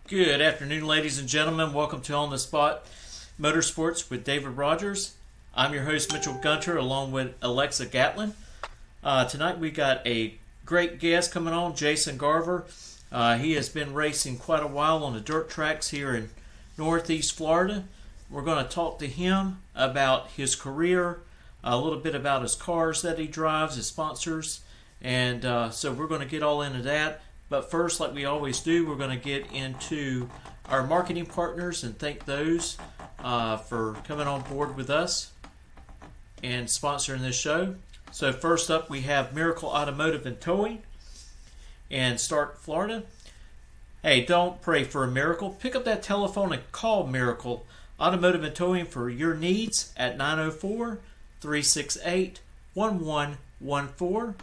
Good afternoon, ladies and gentlemen. Welcome to On the Spot Motorsports with David Rogers. I'm your host, Mitchell Gunter, along with Alexa Gatlin. Tonight we got a great guest coming on, Jason Garver. He has been racing quite a while on the dirt tracks here in Northeast Florida. We're going to talk to him about his career, a little bit about his cars that he drives, his sponsors, and so we're going to get all into that. But first, like we always do, we're going to get into our marketing partners and thank those for coming on board with us and sponsoring this show. So first up, we have Miracle Automotive and Towing in Stark, Florida. Hey, don't pray for a miracle. Pick up that telephone and call Miracle Automotive and Towing for your needs at 904-368-1114.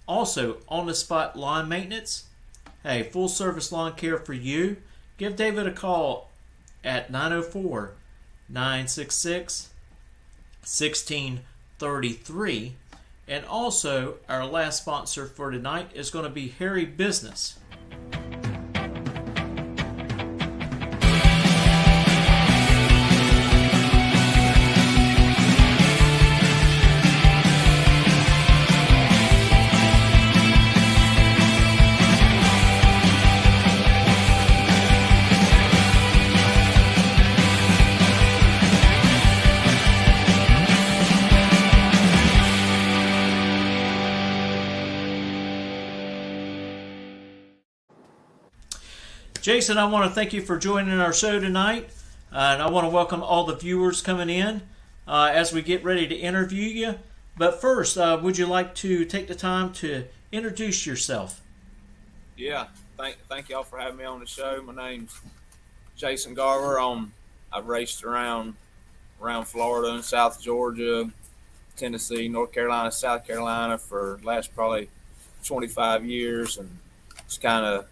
Also, on-the-spot lawn maintenance. Hey, full service lawn care for you. Give David a call at 904-966-1633. And also, our last sponsor for tonight is going to be Harry Business. Jason, I want to thank you for joining our show tonight, and I want to welcome all the viewers coming in as we get ready to interview you. But first, would you like to take the time to introduce yourself? Yeah, thank y'all for having me on the show. My name's Jason Garver. I've raced around Florida and South Georgia, Tennessee, North Carolina, South Carolina for the last probably 25 years, and it's kind of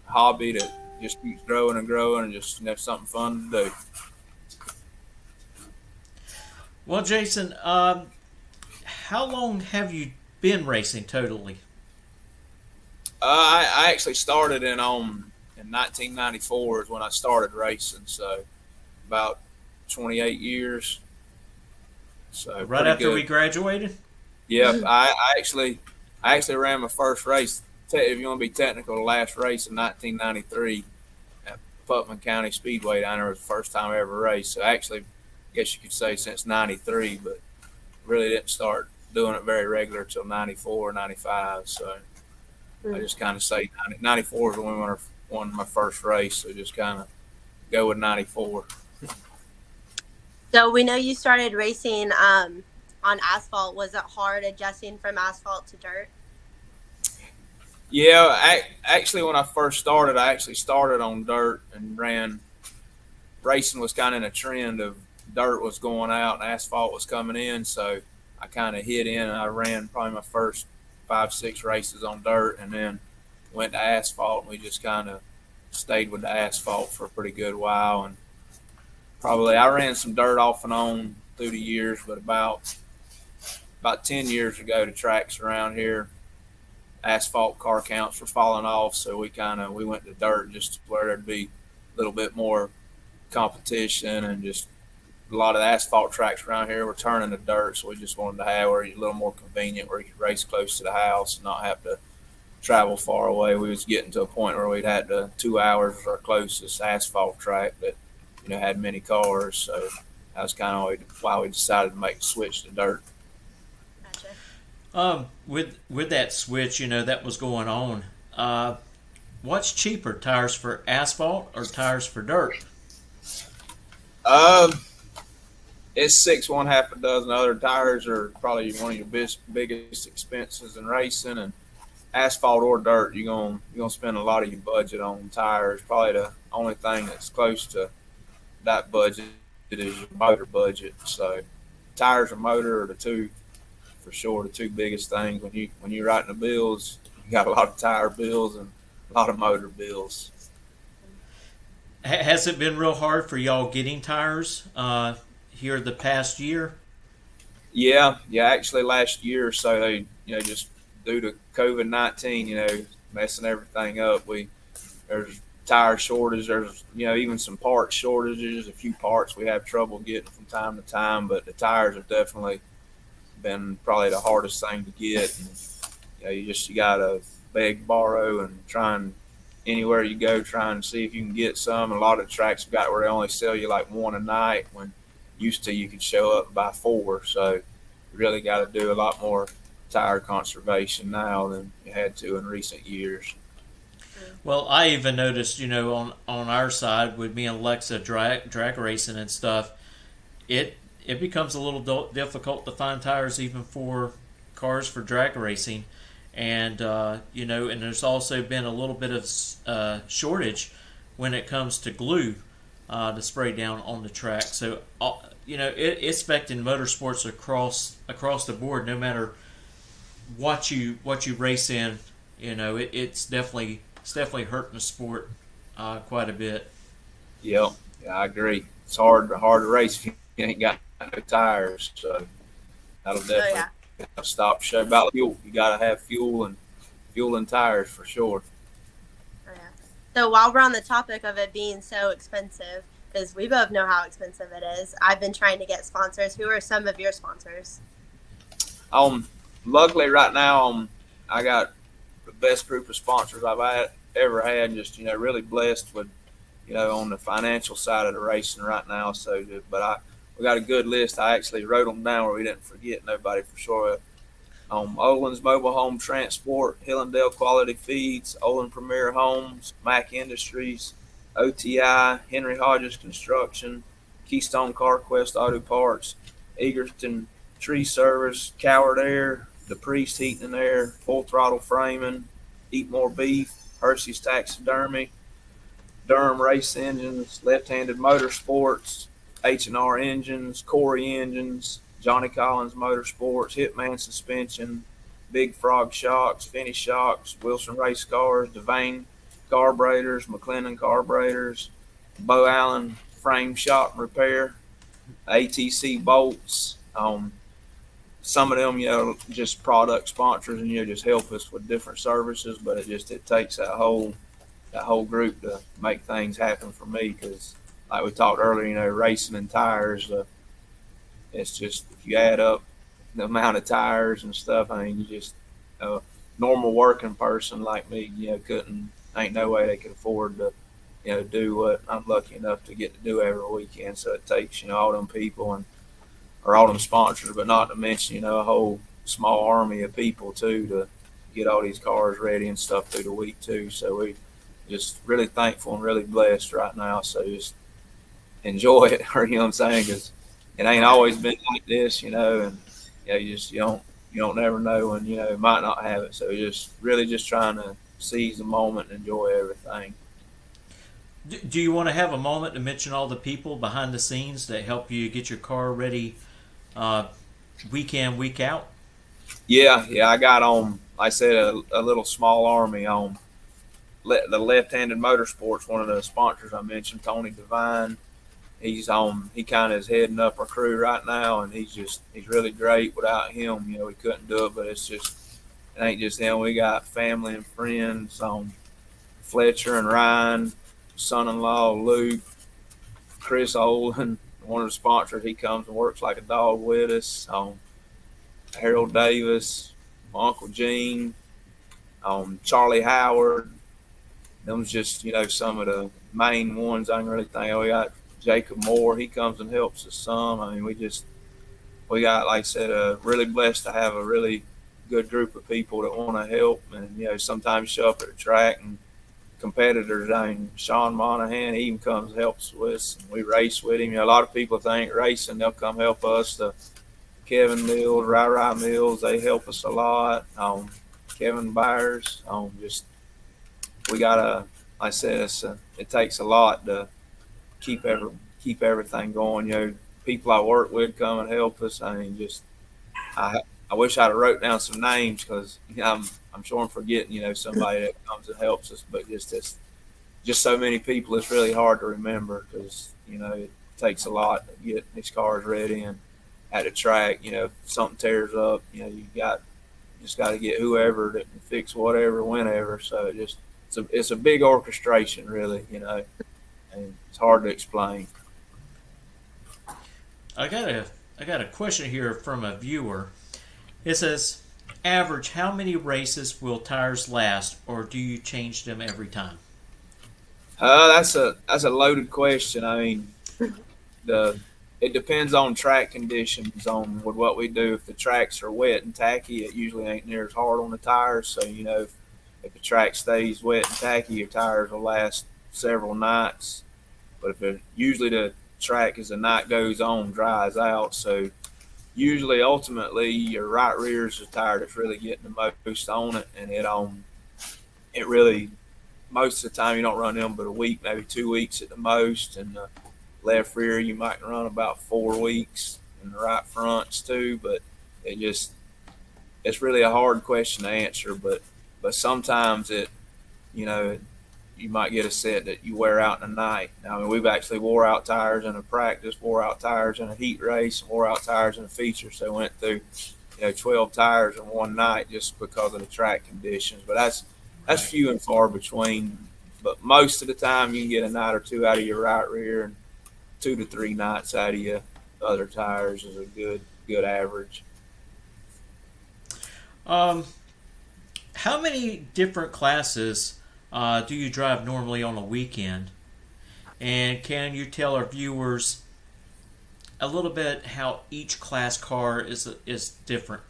a hobby that just keeps growing and growing, and just something fun to do. Well, Jason, how long have you been racing totally? I actually started in 1994 is when I started racing, so about 28 years. So right after we graduated? Yeah, I actually ran my first race. If you want to be technical, the last race in 1993 at Putnam County Speedway down there was the first time I ever raced. So actually, I guess you could say since 93, but really didn't start doing it very regular until 94, 95. So I just kind of say 94 is when we won my first race. So just kind of go with 94. So we know you started racing on asphalt. Was it hard adjusting from asphalt to dirt? Yeah, actually, when I first started, I actually started on dirt and ran. Racing was kind of in a trend of dirt was going out and asphalt was coming in, so I kind of hit in and I ran probably my first 5-6 races on dirt, and then went to asphalt, and we just kind of stayed with the asphalt for a pretty good while. And probably I ran some dirt off and on through the years, but about 10 years ago, the tracks around here, asphalt car counts were falling off, so we went to dirt just where there'd be a little bit more competition, and just a lot of the asphalt tracks around here were turning to dirt, so we just wanted to have where you're a little more convenient, where you could race close to the house and not have to travel far away. We was getting to a point where we'd had 2 hours was our closest asphalt track that had many cars, so that was kind of why we decided to make the switch to dirt. With that switch, that was going on. What's cheaper, tires for asphalt or tires for dirt? It's six, one half a dozen other tires are probably one of your biggest expenses in racing, and asphalt or dirt, you're gonna spend a lot of your budget on tires. Probably the only thing that's close to that budget is your motor budget. So tires and motor are the two biggest things. When you're writing the bills, you got a lot of tire bills and a lot of motor bills. Has it been real hard for y'all getting tires here the past year? Yeah. Actually, last year or so, they just due to COVID-19, messing everything up, there's tire shortage. There's, even some part shortages, a few parts we have trouble getting from time to time, but the tires have definitely been probably the hardest thing to get. And, you gotta beg, borrow, and try and anywhere you go, try and see if you can get some. And a lot of tracks have got where they only sell you like one a night when used to you could show up by 4. So you really got to do a lot more tire conservation now than you had to in recent years. Well, I even noticed, on our side with me and Alexa drag racing and stuff, it becomes a little difficult to find tires even for cars for drag racing, and and there's also been a little bit of shortage when it comes to glue to spray down on the track. So it's affecting motorsports across the board, no matter what you race in. It's definitely hurting the sport quite a bit. Yeah, I agree. It's hard to race if you ain't got no tires. So that'll definitely stop show. About fuel, you got to have fuel and tires for sure. Oh, yeah. So while we're on the topic of it being so expensive, because we both know how expensive it is, I've been trying to get sponsors. Who are some of your sponsors? Luckily right now, I got the best group of sponsors I've ever had. Just, really blessed with, on the financial side of the racing right now. So, but we got a good list. I actually wrote them down where we didn't forget nobody for sure. Olin's Mobile Home Transport, Hillendale Quality Feeds, Olin Premier Homes, Mack Industries, OTI, Henry Hodges Construction, Keystone CarQuest Auto Parts, Egerton Tree Service, Coward Air, The Priest Heating and Air, Full Throttle Framing, Eat More Beef, Hershey's Taxidermy, Durham Race Engines, Left-Handed Motorsports, H&R Engines, Corey Engines, Johnny Collins Motorsports, Hitman Suspension, Big Frog Shocks, Finney Shocks, Wilson Race Cars, Devane Carburetors, McLennan Carburetors, Bo Allen Frame Shop and Repair, ATC Bolts. Some of them, just product sponsors and just help us with different services, but it takes that whole group to make things happen for me, because like we talked earlier, racing and tires, it's just, if you add up the amount of tires and stuff, I mean, you just, a normal working person like me, ain't no way they can afford to, do what I'm lucky enough to get to do every weekend. So it takes, all them people or all them sponsors, but not to mention, a whole small army of people too, to get all these cars ready and stuff through the week too. So we just really thankful and really blessed right now. So just enjoy it, or, what I'm saying? Because it ain't always been like this, and you don't never know when, you might not have it. So just really just trying to seize the moment and enjoy everything. Do you want to have a moment to mention all the people behind the scenes that help you get your car ready week in, week out? Yeah, I got like I said, a little small army on the Left-Handed Motorsports, one of the sponsors I mentioned, Tony Devine. He kind of is heading up our crew right now, and he's really great. Without him, we couldn't do it, but it ain't just him. We got family and friends, Fletcher and Ryan, son-in-law Luke, Chris Olin, one of the sponsors. He comes and works like a dog with us. Harold Davis, Uncle Gene, Charlie Howard. Them's just, some of the main ones I can really think of. We got Jacob Moore. He comes and helps us some. I mean, we got, like I said, really blessed to have a really good group of people that want to help, and, sometimes show up at the track, and competitors. I mean, Sean Monahan, he even comes and helps with us, and we race with him. A lot of people think racing, they'll come help us. Kevin Mills, Rai Mills, they help us a lot. Kevin Byers, we gotta, like I said, it takes a lot to keep everything going. People I work with come and help us. I mean, I wish I'd have wrote down some names, because I'm sure I'm forgetting, somebody that comes and helps us, but just so many people, it's really hard to remember, because, it takes a lot to get these cars ready, and at the track, if something tears up, you just got to get whoever that can fix whatever, whenever. So it's a big orchestration, really, and it's hard to explain. I got a question here from a viewer. It says, average, how many races will tires last, or do you change them every time? That's a loaded question. I mean, it depends on track conditions on what we do. If the tracks are wet and tacky, it usually ain't near as hard on the tires. So if the track stays wet and tacky, your tires will last several nights. But usually the track as the night goes on dries out. So usually, ultimately, your right rear is the tire that's really getting the most on it, and it really, most of the time you don't run them but a week, maybe 2 weeks at the most, and the left rear you might run about 4 weeks, and the right fronts too. But it's really a hard question to answer. But sometimes you might get a set that you wear out in a night. Now, I mean, we've actually wore out tires in a practice, wore out tires in a heat race, and wore out tires in a feature. So went through, 12 tires in one night just because of the track conditions. But that's few and far between. But most of the time, you can get a night or two out of your right rear, and 2 to 3 nights out of your other tires is a good average. How many different classes do you drive normally on a weekend? And can you tell our viewers a little bit how each class car is different?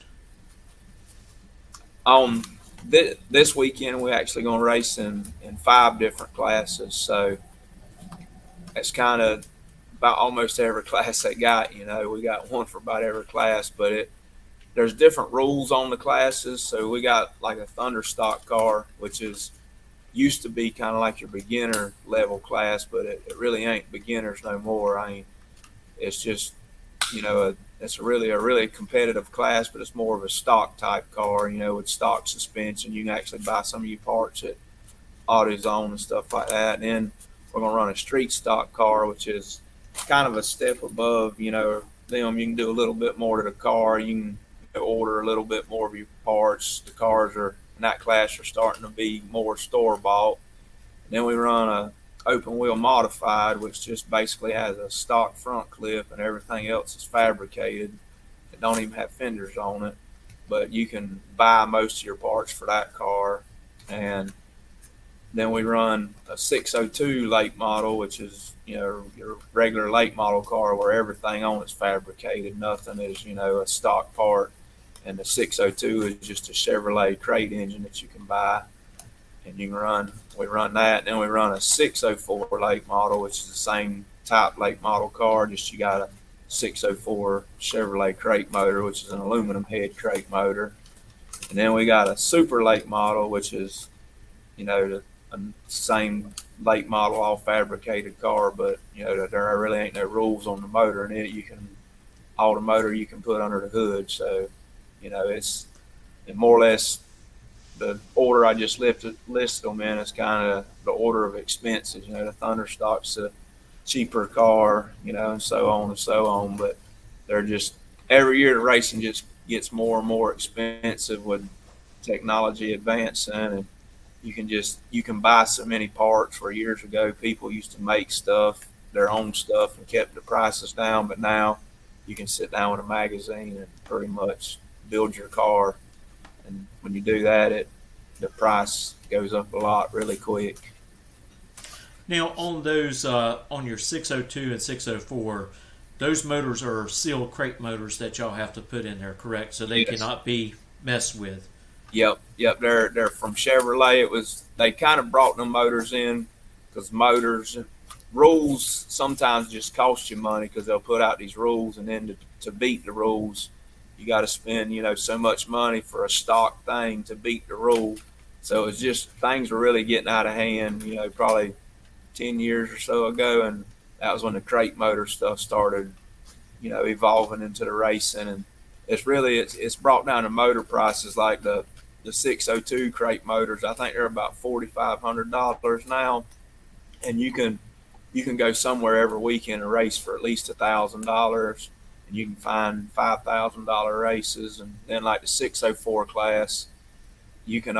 This weekend, we're actually going to race in 5 different classes. So it's kind of about almost every class they got. We got one for about every class, but there's different rules on the classes. So we got like a Thunder stock car, which used to be kind of like your beginner level class, but it really ain't beginners no more. I mean, it's just, it's a really competitive class, but it's more of a stock type car, with stock suspension. You can actually buy some of your parts at AutoZone and stuff like that. And then we're going to run a street stock car, which is kind of a step above, them. You can do a little bit more to the car. You can order a little bit more of your parts. The cars in that class are starting to be more store bought. Then we run a open wheel modified, which just basically has a stock front clip and everything else is fabricated. It don't even have fenders on it, but you can buy most of your parts for that car. And then we run a 602 late model, which is your regular late model car where everything on it's fabricated. Nothing is a stock part. And the 602 is just a Chevrolet crate engine that you can buy, and we run that. Then we run a 604 late model, which is the same type late model car, just you got a 604 Chevrolet crate motor, which is an aluminum head crate motor. And then we got a super late model, which is, the same late model, all fabricated car, but there really ain't no rules on the motor in it. All the motor you can put under the hood. So it's more or less the order I just listed them in is kind of the order of expenses. The Thunderstock's a cheaper car, and so on and so on. But they're just every year the racing just gets more and more expensive with technology advancing, and you can buy so many parts where years ago people used to make their own stuff and kept the prices down, but now you can sit down with a magazine and pretty much build your car, and when you do that, the price goes up a lot really quick. Now, on those on your 602 and 604, those motors are sealed crate motors that y'all have to put in there, correct? So they cannot be messed with. Yep. They're from Chevrolet. They kind of brought them motors in because rules sometimes just cost you money because they'll put out these rules, and then to beat the rules, you got to spend, so much money for a stock thing to beat the rule. So it's just things were really getting out of hand, probably 10 years or so ago. And that was when the crate motor stuff started, evolving into the racing. And it's brought down the motor prices. Like the 602 crate motors, I think they're about $4,500 now. And you can go somewhere every weekend and race for at least $1,000. And you can find $5,000 races. And then like the 604 class, you can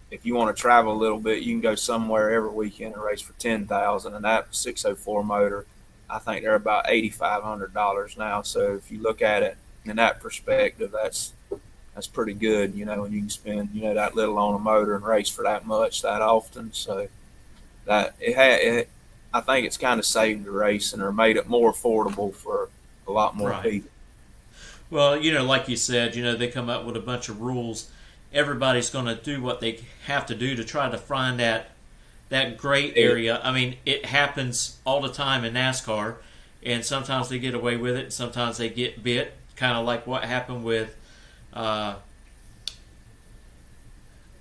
if you want to travel a little bit, you can go somewhere every weekend and race for 10,000. And that 604 motor, I think they're about $8,500 now. So if you look at it in that perspective, that's pretty good, you know, when you can spend, you know, that little on a motor and race for that much that often. So that I think it's kind of saved the racing or made it more affordable for a lot more Right. people. Well, you know, like you said, you know, they come up with a bunch of rules. Everybody's going to do what they have to do to try to find that gray area. I mean, it happens all the time in NASCAR, and sometimes they get away with it, and sometimes they get bit, kind of like what happened with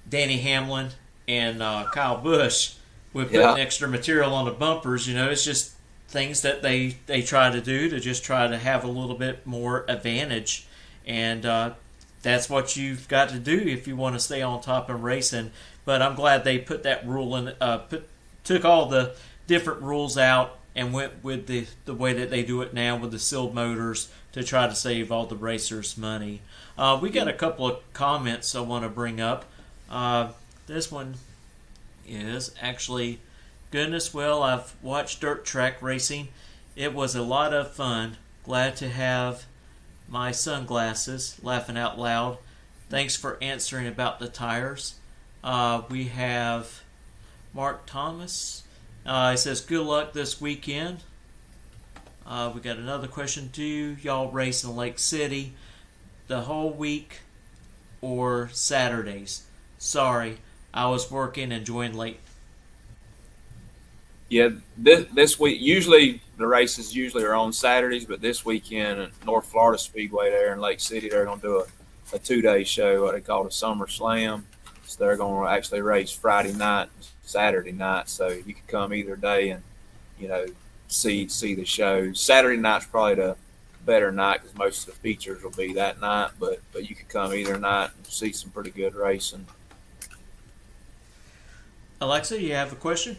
Danny Hamlin and Kyle Busch with putting extra material on the bumpers. You know, it's just things that they try to do to just try to have a little bit more advantage, and that's what you've got to do if you want to stay on top in racing. But I'm glad they put that rule in, took all the different rules out and went with the way that they do it now with the sealed motors to try to save all the racers money. We got a couple of comments I want to bring up. This one is actually, goodness, well, I've watched dirt track racing. It was a lot of fun. Glad to have my sunglasses, laughing out loud. Thanks for answering about the tires. We have Mark Thomas. He says, good luck this weekend. We got another question. Do y'all race in Lake City the whole week or Saturdays? Sorry, I was working and joined late. Yeah, this week, usually the races are on Saturdays, but this weekend at North Florida Speedway there in Lake City, they're going to do a 2-day show, what they call a Summer Slam. So they're going to actually race Friday night, Saturday night. So you can come either day and, you know, see the show. Saturday night's probably the better night because most of the features will be that night, but you can come either night and see some pretty good racing. Alexa, you have a question?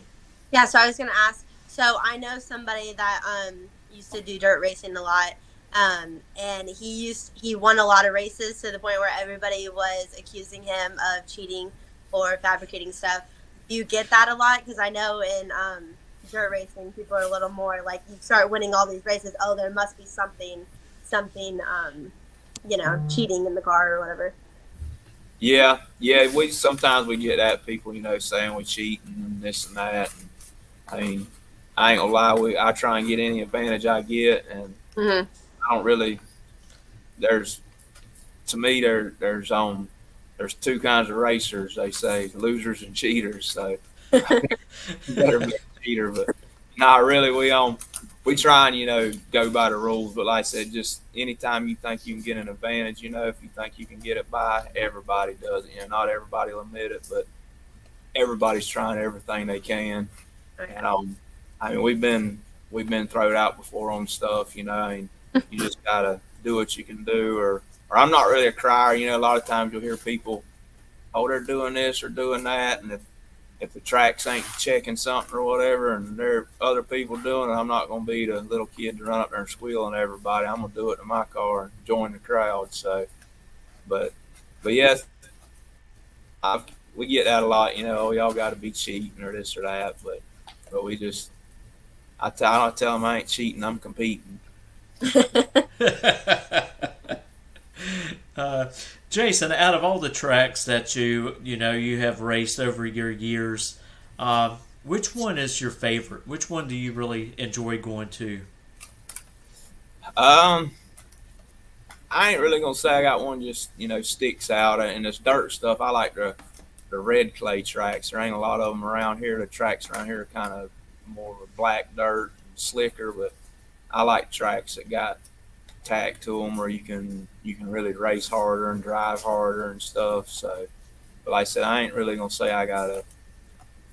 Yeah, so I was going to ask. So I know somebody that used to do dirt racing a lot, and he won a lot of races to the point where everybody was accusing him of cheating or fabricating stuff. Do you get that a lot? Because I know in dirt racing, people are a little more like, you start winning all these races, oh, there must be something, you know, cheating in the car or whatever. Yeah, we sometimes get that, people, you know, saying we cheat and this and that. And, I mean, I ain't gonna lie, I try and get any advantage I get, and I don't really. There's two kinds of racers. They say losers and cheaters. So you better be a cheater, but not really. We try and, you know, go by the rules. But like I said, just anytime you think you can get an advantage, you know, if you think you can get it by, everybody does it. You know, not everybody will admit it, but everybody's trying everything they can. Okay. And I mean, we've been thrown out before on stuff. You know, I mean, you just gotta do what you can do. Or I'm not really a crier. You know, a lot of times you'll hear people, oh, they're doing this or doing that, and if the tracks ain't checking something or whatever, and there are other people doing it, I'm not going to be the little kid to run up there and squeal on everybody. I'm going to do it in my car and join the crowd. So, but yes, we get that a lot. You know, oh, y'all got to be cheating or this or that. But we just, I tell them I ain't cheating. I'm competing. Jason, out of all the tracks that you have raced over your years, which one is your favorite? Which one do you really enjoy going to? I ain't really gonna say I got one just, you know, sticks out. And this dirt stuff, I like the red clay tracks. There ain't a lot of them around here. The tracks around here are kind of more of a black dirt, slicker, but I like tracks that got tack to them where you can really race harder and drive harder and stuff. So, but like I said, I ain't really gonna say I got a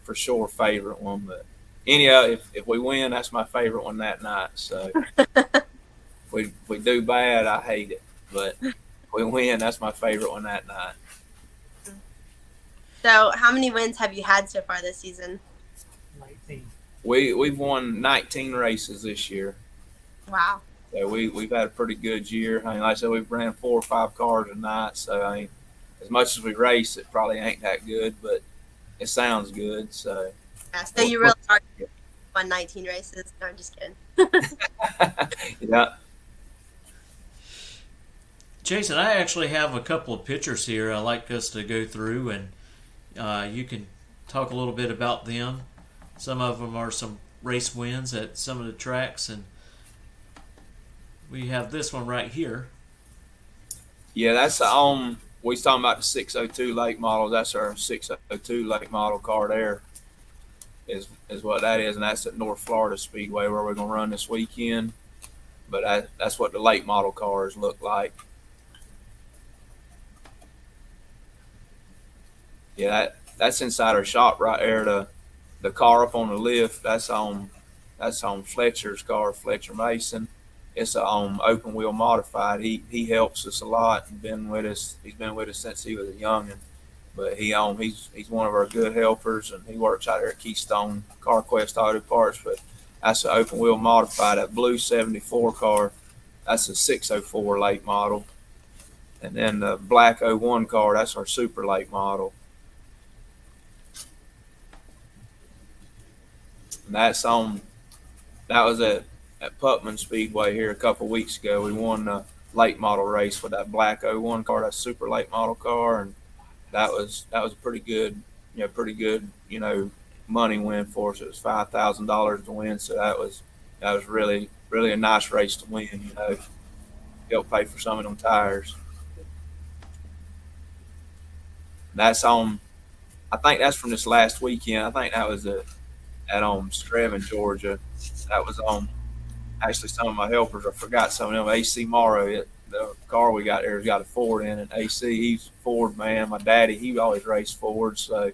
for sure favorite one, but anyhow, if we win, that's my favorite one that night. So if we do bad, I hate it, but if we win, that's my favorite one that night. So how many wins have you had so far this season? 19. We've won 19 races this year. Wow. So we've had a pretty good year. I mean, like I said, we've ran 4 or 5 cars a night. So I mean, as much as we race, it probably ain't that good. But it sounds good. So Yeah, so you really are won 19 races. No, I'm just kidding. yeah. Jason, I actually have a couple of pictures here I'd like us to go through, and you can talk a little bit about them. Some of them are some race wins at some of the tracks, and we have this one right here. Yeah, that's we was talking about the 602 late model. That's our 602 late model car there. Is what that is, and that's at North Florida Speedway where we're gonna run this weekend. But that's what the late model cars look like. Yeah, that's inside our shop right there. The car up on the lift, that's on Fletcher's car, Fletcher Mason. It's a open wheel modified. He helps us a lot and been with us. He's been with us since he was a youngin'. But he's one of our good helpers, and he works out there at Keystone CarQuest Auto Parts. But that's an open wheel modified. That blue 74 car, that's a 604 late model. And then the black 01 car, that's our super late model. And that was at Putman Speedway here a couple weeks ago. We won the late model race with that black 01 car, that super late model car, and that was a pretty good money win for us. It was $5,000 to win, so that was really a nice race to win. Help pay for some of them tires. That's I think that's from this last weekend. I think that was at Screven, Georgia. That was actually some of my helpers. I forgot some of them. AC Morrow, the car we got there has got a Ford in it. AC, he's a Ford man. My daddy, he always raced Ford, so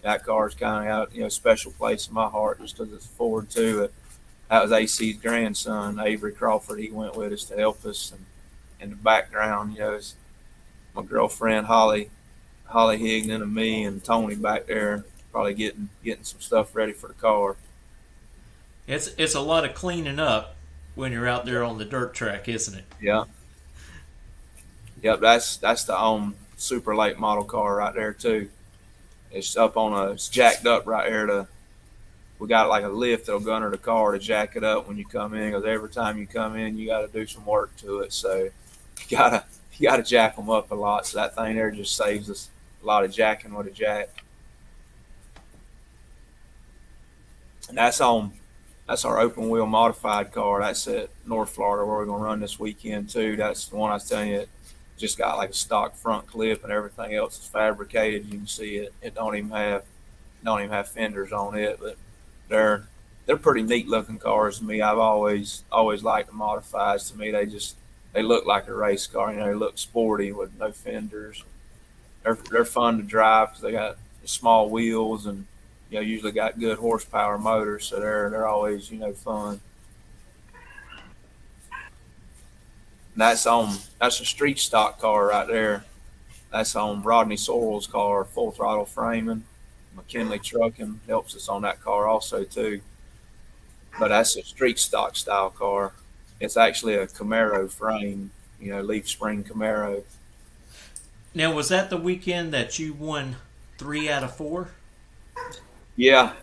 that car's kind of got a special place in my heart just because it's Ford too. But that was AC's grandson, Avery Crawford. He went with us to help us, and in the background, is my girlfriend Holly Higdon, and me and Tony back there, probably getting some stuff ready for the car. It's a lot of cleaning up when you're out there on the dirt track, isn't it? Yeah. Yep, that's the super late model car right there too. It's jacked up right there. We got like a lift that'll go under the car to jack it up when you come in, because every time you come in, you got to do some work to it. So you gotta jack them up a lot. So that thing there just saves us a lot of jacking with a jack. And that's our open wheel modified car. That's at North Florida where we're gonna run this weekend too. That's the one I was telling you. It just got like a stock front clip, and everything else is fabricated. You can see it. It don't even have fenders on it, but they're pretty neat looking cars to me. I've always liked the modifieds. To me, they look like a race car. They look sporty with no fenders. They're fun to drive because they got small wheels and usually got good horsepower motors, so they're always fun. And that's a street stock car right there. That's on Rodney Sorrell's car, full throttle framing. McKinley Trucking helps us on that car also too. But that's a street stock style car. It's actually a Camaro frame, leaf spring Camaro. Now, was that the weekend that you won 3 out of 4? Yeah.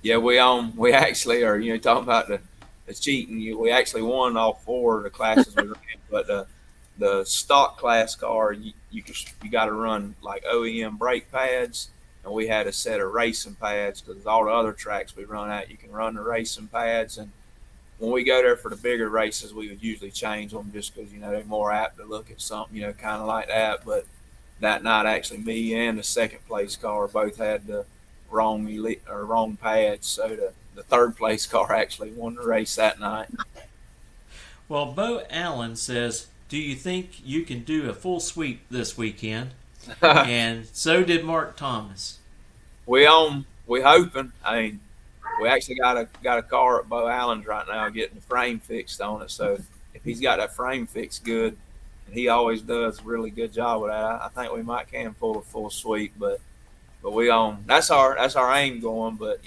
Yeah, we actually are, talking about the cheating. We actually won all 4 of the classes we ran, but the stock class car, you got to run like OEM brake pads, and we had a set of racing pads because all the other tracks we run at, you can run the racing pads. And when we go there for the bigger races, we would usually change them just because they're more apt to look at something kind of like that. But that night, actually, me and the second place car both had the wrong pads, so the third place car actually won the race that night. Well, Bo Allen says, do you think you can do a full sweep this weekend? And so did Mark Thomas. We hoping. I mean, we actually got a car at Bo Allen's right now getting the frame fixed on it. So if he's got that frame fixed good, and he always does a really good job with that, I think we can pull a full sweep. But we that's our aim going. But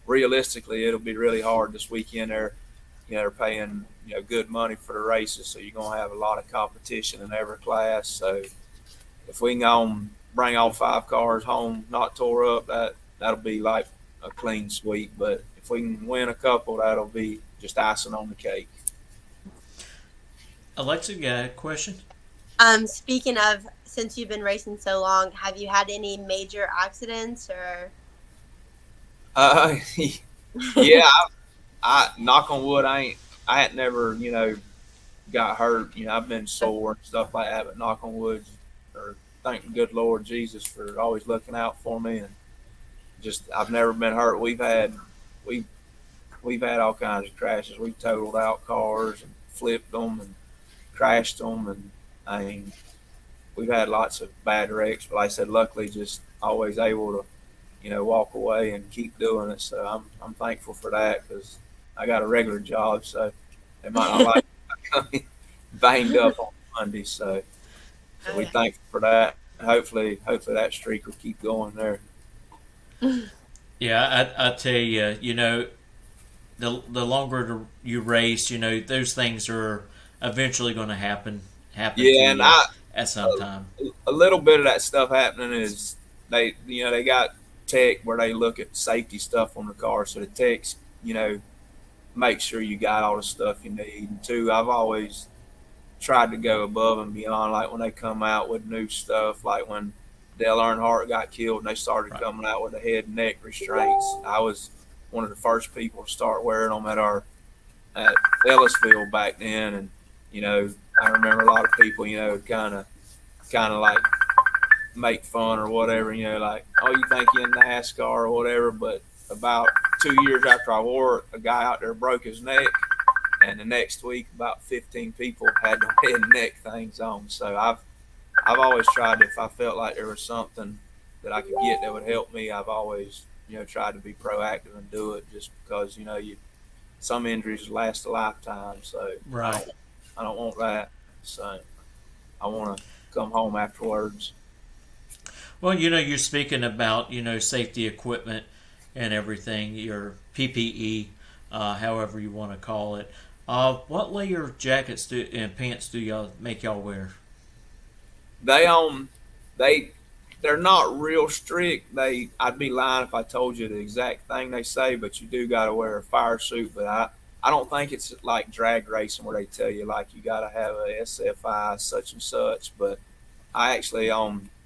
realistically, it'll be really hard this weekend. They're paying good money for the races, so you're gonna have a lot of competition in every class. So if we can bring all 5 cars home not tore up, that'll be like a clean sweep. But if we can win a couple, that'll be just icing on the cake. Alexa, you got a question? Speaking of, since you've been racing so long, have you had any major accidents or? Yeah, I knock on wood, I hadn't never, got hurt. I've been sore and stuff like that, but knock on wood, or thank the good Lord Jesus for always looking out for me, and just I've never been hurt. We've had all kinds of crashes. We've totaled out cars and flipped them and crashed them, and I mean, we've had lots of bad wrecks. But like I said, luckily, just always able to, walk away and keep doing it. So I'm thankful for that, because I got a regular job, so they might not like coming banged up on Monday. So we thankful for that. Hopefully that streak will keep going there. Yeah, I tell you, the longer you race, those things are eventually going to happen Yeah, to and you at some time. A little bit of that stuff happening is they got tech where they look at safety stuff on the car, so the techs, make sure you got all the stuff you need. And two, I've always tried to go above and beyond, like when they come out with new stuff, like when Dale Earnhardt got killed and they started coming out with the head and neck restraints. I was one of the first people to start wearing them at Ellisville back then, and I remember a lot of people, kind of like make fun or whatever, like, oh, you think you're in NASCAR or whatever. But about 2 years after I wore it, a guy out there broke his neck, and the next week about 15 people had the head and neck things on. So I've always tried to, if I felt like there was something that I could get that would help me, I've always tried to be proactive and do it, just because some injuries last a lifetime. So Right. I don't want that. So I want to come home afterwards. Well, you're speaking about, safety equipment and everything, your PPE, however you want to call it. What layer of jackets and pants do y'all make y'all wear? They're not real strict. I'd be lying if I told you the exact thing they say, but you do got to wear a fire suit. But I don't think it's like drag racing where they tell you like you got to have a SFI such and such. But I actually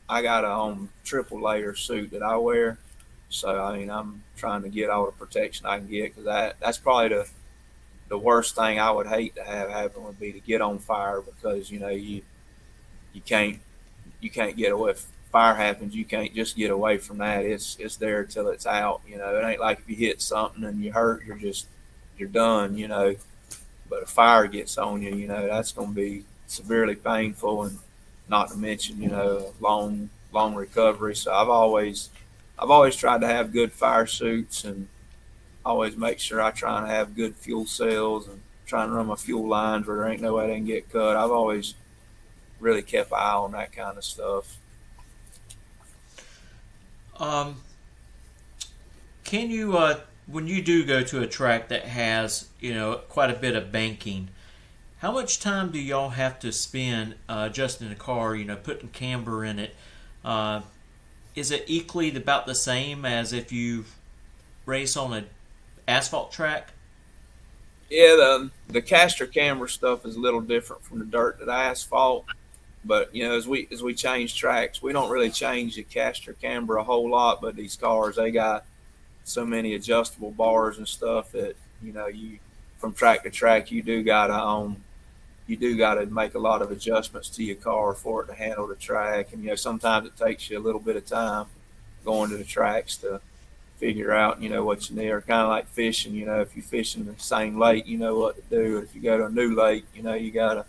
I got a triple layer suit that I wear. So I mean, I'm trying to get all the protection I can get, because that's probably the worst thing I would hate to have happen would be to get on fire, because you can't get away. If fire happens, you can't just get away from that. It's there till it's out. It ain't like if you hit something and you hurt, you're done. But if fire gets on you, that's going to be severely painful, and not to mention long recovery. So I've always tried to have good fire suits, and always make sure I try and have good fuel cells, and try and run my fuel lines where there ain't no way they can get cut. I've always really kept an eye on that kind of stuff. Can you, when you do go to a track that has, quite a bit of banking, how much time do y'all have to spend just in the car, putting camber in it? Is it equally about the same as if you race on an asphalt track? Yeah, the caster camber stuff is a little different from the dirt to the asphalt. But as we change tracks, we don't really change the caster camber a whole lot. But these cars, they got so many adjustable bars and stuff that you from track to track, you do gotta make a lot of adjustments to your car for it to handle the track. And sometimes it takes you a little bit of time going to the tracks to figure out what you need. Or kind of like fishing, if you're fishing the same lake, you know what to do. If you go to a new lake, you gotta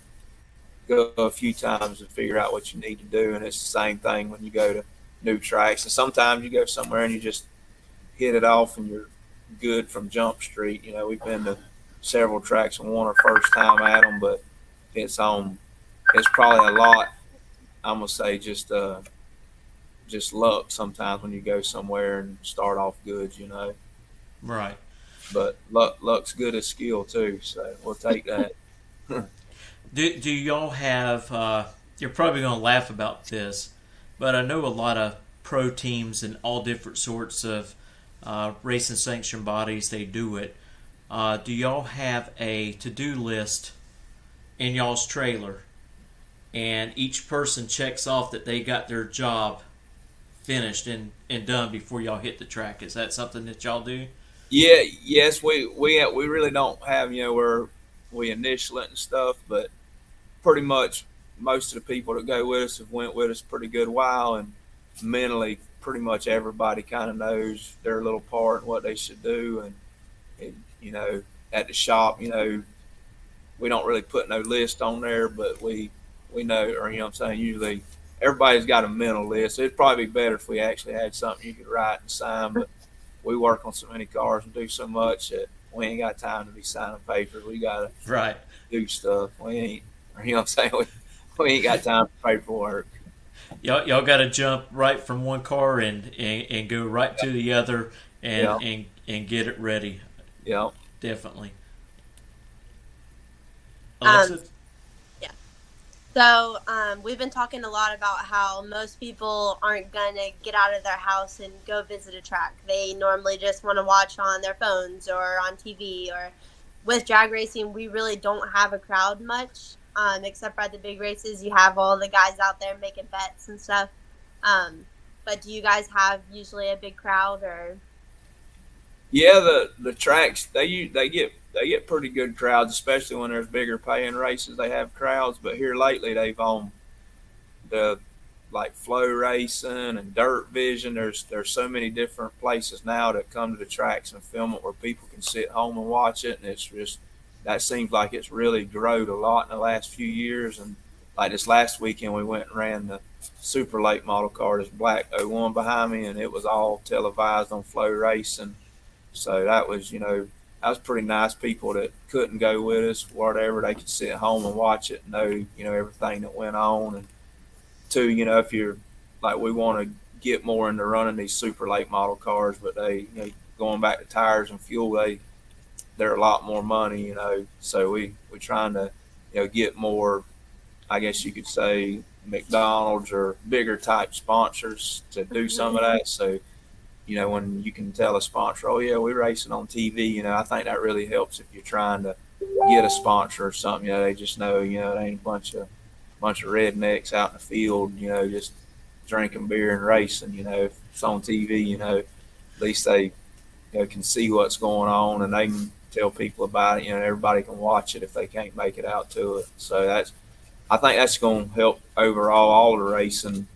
go a few times and figure out what you need to do. And it's the same thing when you go to new tracks. And sometimes you go somewhere and you just hit it off and you're good from Jump Street. We've been to several tracks and won our first time at them, but it's probably a lot, I'm gonna say, just luck sometimes when you go somewhere and start off good. Right. But luck's good as skill too, so we'll take that. Do y'all have? You're probably gonna laugh about this. but I know a lot of pro teams and all different sorts of racing sanction bodies, they do it. Do y'all have a to-do list in y'all's trailer, and each person checks off that they got their job finished and done before y'all hit the track? Is that something that y'all do? Yeah, yes, we really don't have, where we initial it and stuff, but pretty much most of the people that go with us have went with us a pretty good while, and mentally pretty much everybody kind of knows their little part and what they should do. And at the shop, we don't really put no list on there, but we know, or what I'm saying, usually everybody's got a mental list. It'd probably be better if we actually had something you could write and sign, but we work on so many cars and do so much that we ain't got time to be signing papers. We got to do stuff. We ain't, or what I'm saying, we ain't got time for paperwork. Y'all got to jump right from one car and go right to the other and get it ready. Yeah, definitely. Alexa? Yeah. So we've been talking a lot about how most people aren't going to get out of their house and go visit a track. They normally just want to watch on their phones or on TV. Or with drag racing, we really don't have a crowd much, except for at the big races. You have all the guys out there making bets and stuff. But do you guys have usually a big crowd? Or? Yeah, the tracks they get pretty good crowds, especially when there's bigger paying races. They have crowds, but here lately they've on the like Flow Racing and Dirt Vision. There's so many different places now that come to the tracks and film it where people can sit home and watch it, and it's just that seems like it's really growed a lot in the last few years. And like this last weekend, we went and ran the super late model car, this black 01 behind me, and it was all televised on Flow Racing. So that was, that was pretty nice. People that couldn't go with us, whatever, they could sit at home and watch it and know, everything that went on. And two, if you're like, we want to get more into running these super late model cars, but they, going back to tires and fuel, they're a lot more money, so we're trying to, get more, I guess you could say, McDonald's or bigger type sponsors to do some of that. So, when you can tell a sponsor, oh yeah, we're racing on TV, I think that really helps if you're trying to get a sponsor or something. They just know, it ain't a bunch of rednecks out in the field, just drinking beer and racing. If it's on TV, at least they can see what's going on and they can tell people about it. Everybody can watch it if they can't make it out to it. So I think that's going to help overall all the racing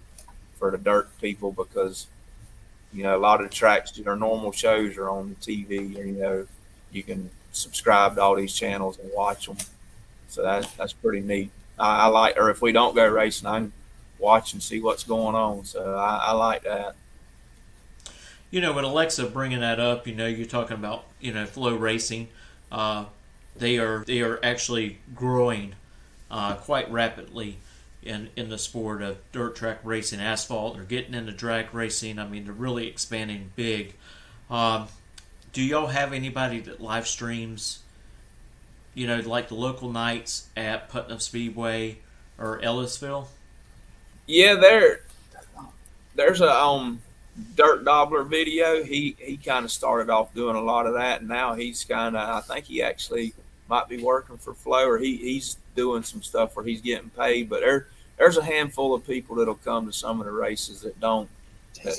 for the dirt people, because a lot of the tracks, their normal shows are on TV, or you can subscribe to all these channels and watch them. So that's pretty neat. I like, or if we don't go racing, I can watch and see what's going on. So I like that. With Alexa bringing that up, you're talking about Flow Racing. They are actually growing quite rapidly in the sport of dirt track racing, asphalt. They're getting into drag racing. I mean, they're really expanding big. Do y'all have anybody that live streams, like the local nights at Putnam Speedway or Ellisville? Yeah, there's a Dirt Dobbler video. He kind of started off doing a lot of that, and now he's I think he actually might be working for Flow, or he's doing some stuff where he's getting paid. But there's a handful of people that'll come to some of the races that don't do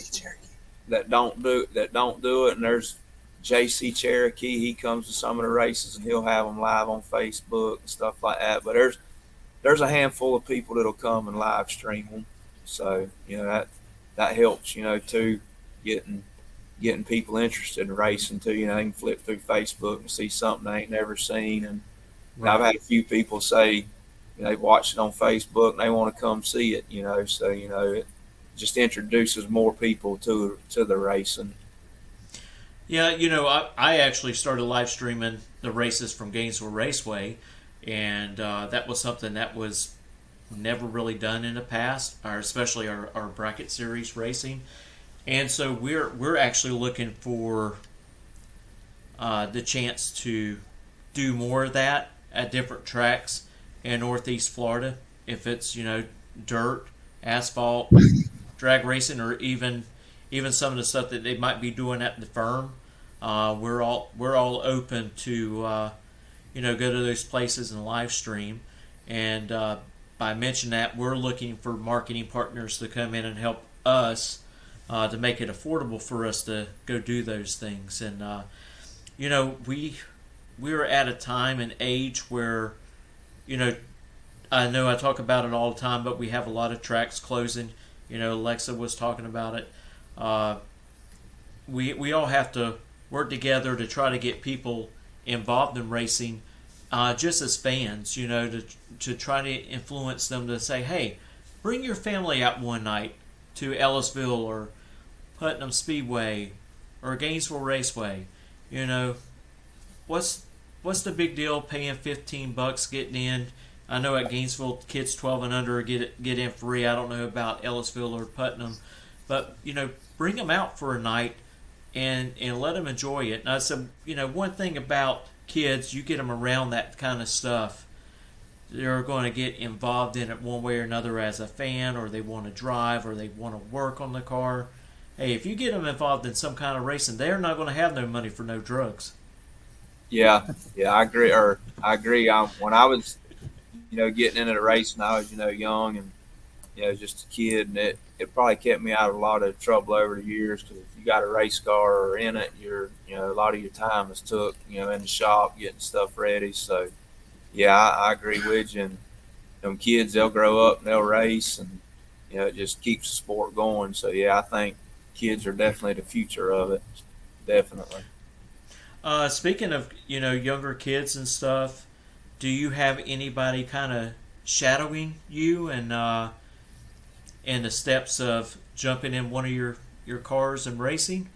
it. And there's JC Cherokee. He comes to some of the races and he'll have them live on Facebook and stuff like that. But there's a handful of people that'll come and live stream them. So that helps, too, getting people interested in racing too. They can flip through Facebook and see something they ain't never seen. And I've had a few people say they've watched it on Facebook and they want to come see it. So it just introduces more people to the racing. Yeah, I actually started live streaming the races from Gainesville Raceway, and that was something that was never really done in the past, or especially our bracket series racing. And so we're actually looking for the chance to do more of that at different tracks in Northeast Florida. If it's dirt, asphalt, drag racing, or even some of the stuff that they might be doing at the firm. We're all open to go to those places and live stream. And by mentioning that, we're looking for marketing partners to come in and help us to make it affordable for us to go do those things. And we're at a time and age where, I know I talk about it all the time, but we have a lot of tracks closing. Alexa was talking about it. We all have to work together to try to get people involved in racing, just as fans, to try to influence them to say, hey, bring your family out one night to Ellisville or Putnam Speedway or Gainesville Raceway. What's the big deal paying $15 getting in? I know at Gainesville, kids 12 and under get in free. I don't know about Ellisville or Putnam, but bring them out for a night and let them enjoy it. And I said, one thing about kids, you get them around that kind of stuff, they're going to get involved in it one way or another as a fan, or they want to drive, or they want to work on the car. Hey, if you get them involved in some kind of racing, they're not going to have no money for no drugs. Yeah, I agree. When I was, getting into the racing, I was, young and, just a kid, and it probably kept me out of a lot of trouble over the years, because if you got a race car or in it, a lot of your time is took, in the shop getting stuff ready. So, yeah, I agree with you. And them kids, they'll grow up and they'll race, and, it just keeps the sport going. So, yeah, I think kids are definitely the future of it. Definitely. Speaking of, younger kids and stuff, do you have anybody kind of shadowing you and in the steps of jumping in one of your cars and racing?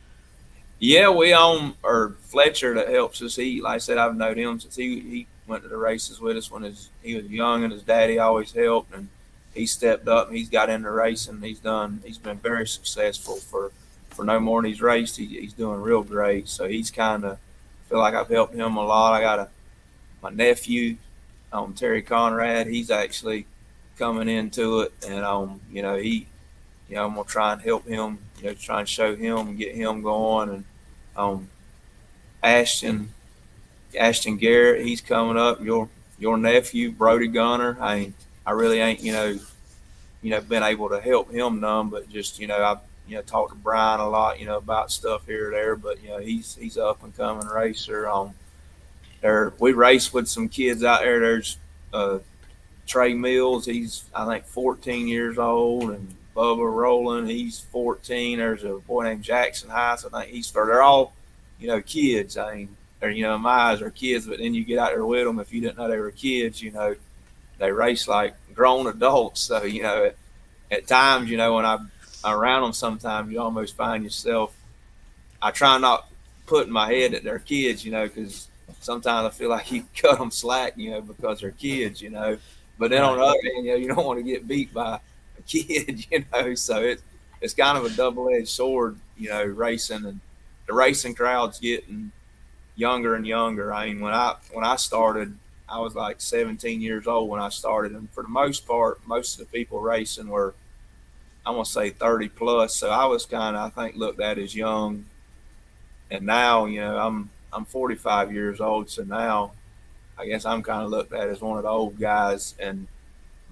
Yeah, we own, or Fletcher that helps us. He, like I said, I've known him since he went to the races with us when he was young, and his daddy always helped, and he stepped up and he's got into racing. He's been very successful for no more than he's raced. He's doing real great. So he's kind of, feel like I've helped him a lot. I got my nephew, Terry Conrad. He's actually coming into it, and I'm gonna try and help him, try and show him and get him going. And Ashton Garrett, he's coming up. Your nephew, Brody Gunner. I really ain't been able to help him none, but just I've talked to Brian a lot, about stuff here or there. But he's up and coming racer. We race with some kids out there. There's Trey Mills. He's, I think, 14 years old, and Bubba Rowland, he's 14. There's a boy named Jackson Heiss. I think they're all, kids. They're, in my eyes, are kids, but then you get out there with them. If you didn't know they were kids, they race like grown adults. So, at times, when I'm around them, sometimes you almost find yourself, I try not put in my head that they're kids, because sometimes I feel like you cut them slack, because they're kids, But then on the other hand, you don't want to get beat by a kid, So it's kind of a double-edged sword, racing, and the racing crowd's getting younger and younger. When I started, I was like 17 years old when I started, and for the most part, most of the people racing were, I want to say 30 plus. So I was kind of, I think, looked at as young. And now, I'm 45 years old, so now I guess I'm kind of looked at as one of the old guys.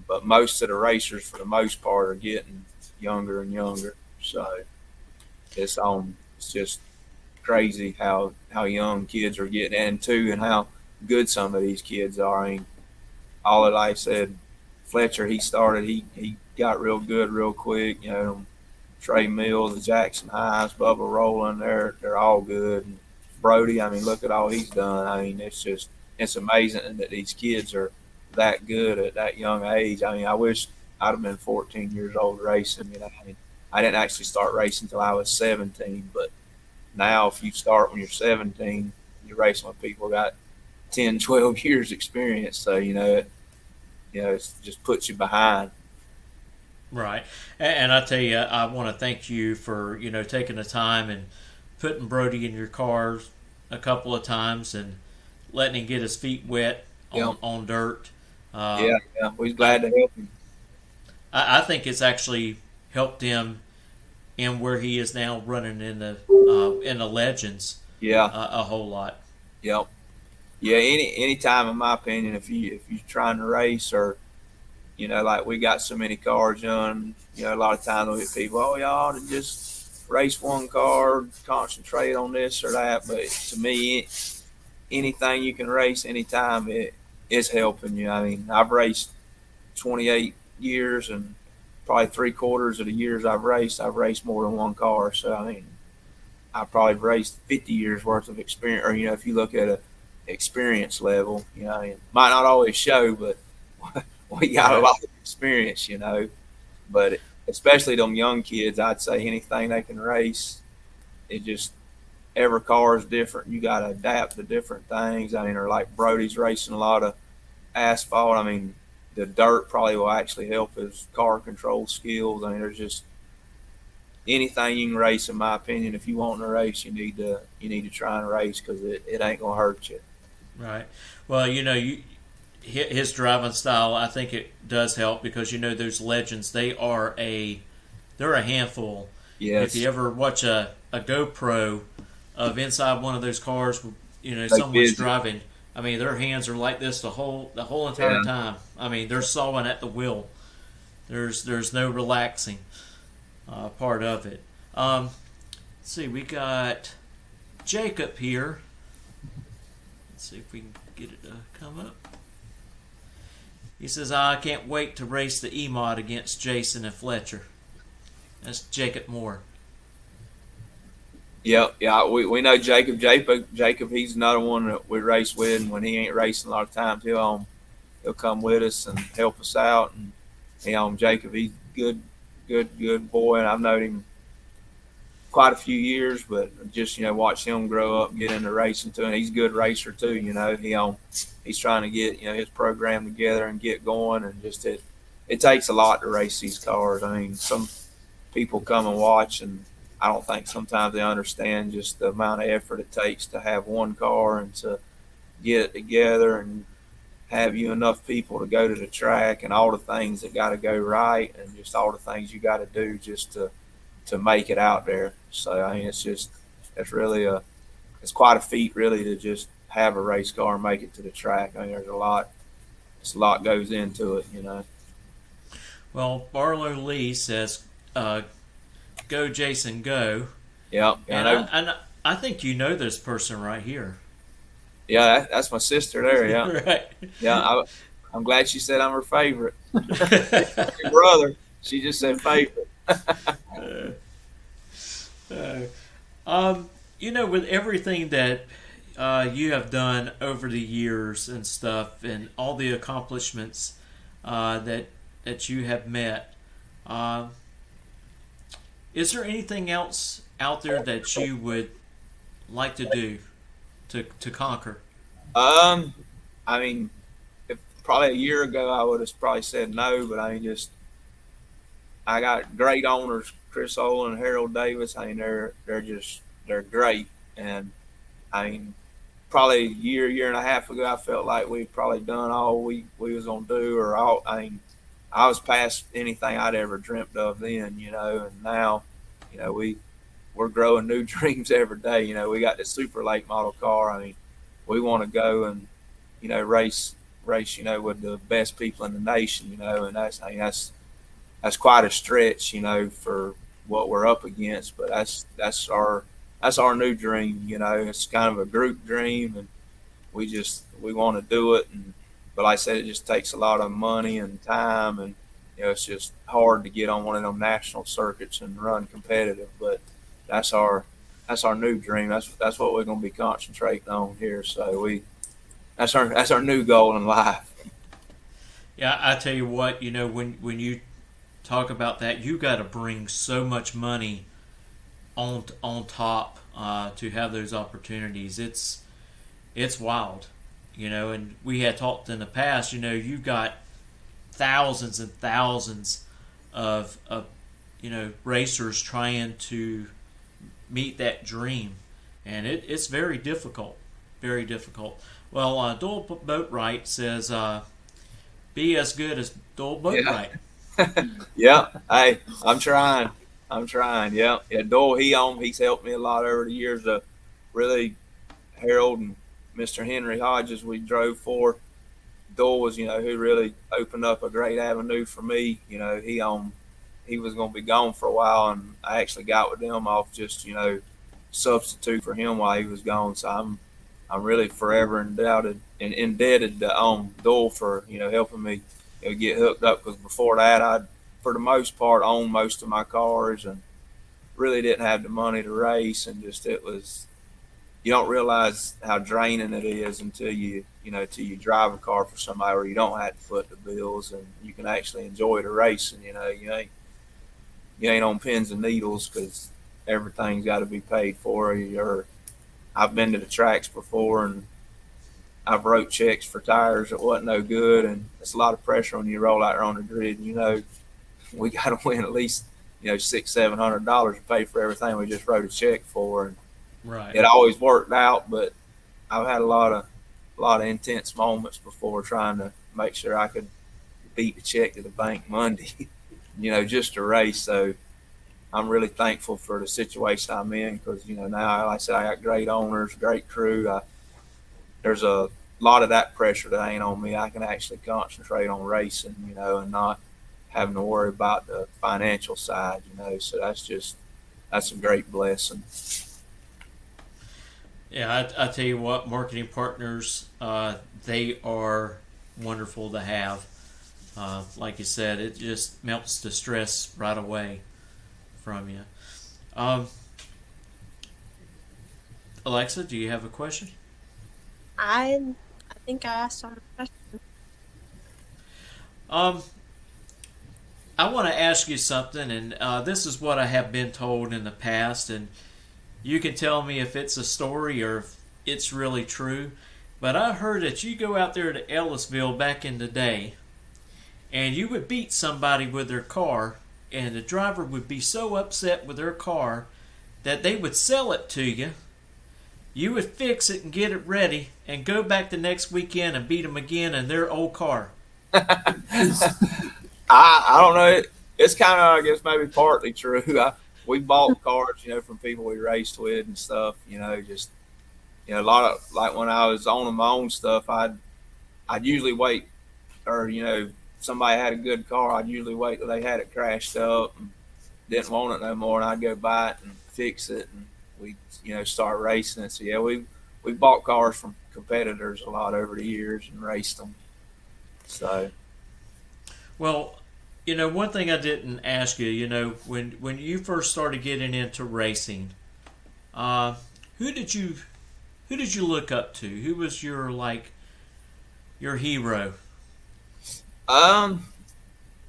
But most of the racers, for the most part, are getting younger and younger. So it's just crazy how young kids are getting into, and how good some of these kids are. All that I said, Fletcher, he started, he got real good real quick. Trey Mills, Jackson Heiss, Bubba Rowland, they're all good. And Brody, look at all he's done. It's amazing that these kids are that good at that young age. I wish I'd have been 14 years old racing. I didn't actually start racing until I was 17, but now if you start when you're 17, you're racing with people who got 10, 12 years experience. So, it just puts you behind. Right. And I tell you, I want to thank you for, taking the time and putting Brody in your car a couple of times and letting him get his feet wet on dirt. Yeah, we're glad to help him. I think it's actually helped him and where he is now running in the Legends. Yeah. A whole lot. Yep. Yeah. Any time, in my opinion, if you're trying to race, or like we got so many cars on, a lot of times we get people, oh, y'all to just race one car, concentrate on this or that. But to me, anything you can race anytime, it is helping you. I mean, I've raced 28 years, and probably 3/4 of the years I've raced more than one car. So, I mean, I probably raced 50 years worth of experience, or, if you look at a experience level, it might not always show, but we got a lot of experience, but especially them young kids, I'd say anything they can race, it just, every car is different. You got to adapt to different things. I mean, or like Brody's racing a lot of asphalt. I mean, the dirt probably will actually help his car control skills. I mean, there's just anything you can race, in my opinion. If you want to race, you need to try and race, because it ain't gonna hurt you. Right. Well, his driving style, I think it does help, because those Legends, they're a handful. Yes. If you ever watch a GoPro of inside one of those cars, Like someone's busy. driving. I mean, their hands are like this the whole entire time. I mean, they're sawing at the wheel. There's no relaxing part of it. Let's see, we got Jacob here. Let's see if we can get it to come up. He says, I can't wait to race the E-Mod against Jason and Fletcher. That's Jacob Moore. Yeah, we know Jacob. Jacob, he's another one that we race with, and when he ain't racing, a lot of times he'll come with us and help us out. And Jacob, he's good boy, and I've known him quite a few years, but just watch him grow up and get into racing too. And he's a good racer too. He's trying to get his program together and get going, and just it takes a lot to race these cars. I mean, some people come and watch, and I don't think sometimes they understand just the amount of effort it takes to have one car and to get it together and have you enough people to go to the track, and all the things that got to go right, and just all the things you got to do just to make it out there. So, I mean, it's quite a feat really to just have a race car and make it to the track. I mean, there's a lot goes into it, Well, Barlow Lee says, go Jason, go. Yeah. And I think this person right here. Yeah, that's my sister there, yeah. Right. Yeah, I'm glad she said I'm her favorite. Your brother, she just said favorite. With everything that you have done over the years and stuff, and all the accomplishments that you have met, is there anything else out there that you would like to do to conquer? I mean, if probably a year ago I would have probably said no, but I mean, I got great owners, Chris Olin and Harold Davis. I mean, they're great, and I mean, probably a year and a half ago, I felt like we'd probably done all we was gonna do, or all. I mean, I was past anything I'd ever dreamt of then, and now, we're growing new dreams every day. We got the super late model car. I mean, we want to go and, race, with the best people in the nation, and that's quite a stretch, for what we're up against, but that's our new dream. It's kind of a group dream, and we want to do it. But like I said, it just takes a lot of money and time, and it's just hard to get on one of them national circuits and run competitive. But that's our new dream. That's what we're going to be concentrating on here. So that's our new goal in life. Yeah, I tell you what, when you talk about that, you got to bring so much money on top to have those opportunities. It's wild, and we had talked in the past, you've got thousands and thousands of racers trying to meet that dream, and it's very difficult. Well, Doyle Boatwright says, be as good as Doyle Boatwright. Yeah, hey, I'm trying. I'm trying. Yeah. Yeah. Doyle, he's helped me a lot over the years. Really, Harold and Mr. Henry Hodges, we drove for. Doyle was, who really opened up a great avenue for me. He was going to be gone for a while, and I actually got with them off just, substitute for him while he was gone. So I'm really forever indebted to Doyle for helping me get hooked up, because before that I, for the most part, owned most of my cars and really didn't have the money to race, and just it was, you don't realize how draining it is until till you drive a car for somebody where you don't have to foot the bills and you can actually enjoy the racing. You ain't on pins and needles because everything's got to be paid for. Or I've been to the tracks before and I've wrote checks for tires that wasn't no good, and it's a lot of pressure when you roll out there on the grid. We got to win at least $600-700 to pay for everything we just wrote a check for, and Right. it always worked out. But I've had a lot of intense moments before trying to make sure I could beat the check to the bank Monday, just to race. So I'm really thankful for the situation I'm in, because now, like I said, I got great owners, great crew. There's a lot of that pressure that ain't on me. I can actually concentrate on racing, and not having to worry about the financial side, So that's a great blessing. Yeah, I tell you what, marketing partners, they are wonderful to have. Like you said, it just melts the stress right away from you. Alexa, do you have a question? I think I asked all the questions. I want to ask you something, and this is what I have been told in the past, and you can tell me if it's a story or if it's really true. But I heard that you go out there to Ellisville back in the day, and you would beat somebody with their car, and the driver would be so upset with their car that they would sell it to you. You would fix it and get it ready, and go back the next weekend and beat them again in their old car. I don't know. It's kind of, I guess, maybe partly true. We bought cars, from people we raced with and stuff. Just a lot of, like, when I was owning my own stuff, I'd usually wait, or somebody had a good car, I'd usually wait till they had it crashed up and didn't want it no more, and I'd go buy it and fix it, and we start racing it. So yeah, we bought cars from competitors a lot over the years and raced them. So. Well, one thing I didn't ask you, when you first started getting into racing, who did you look up to? Who was your hero? I'm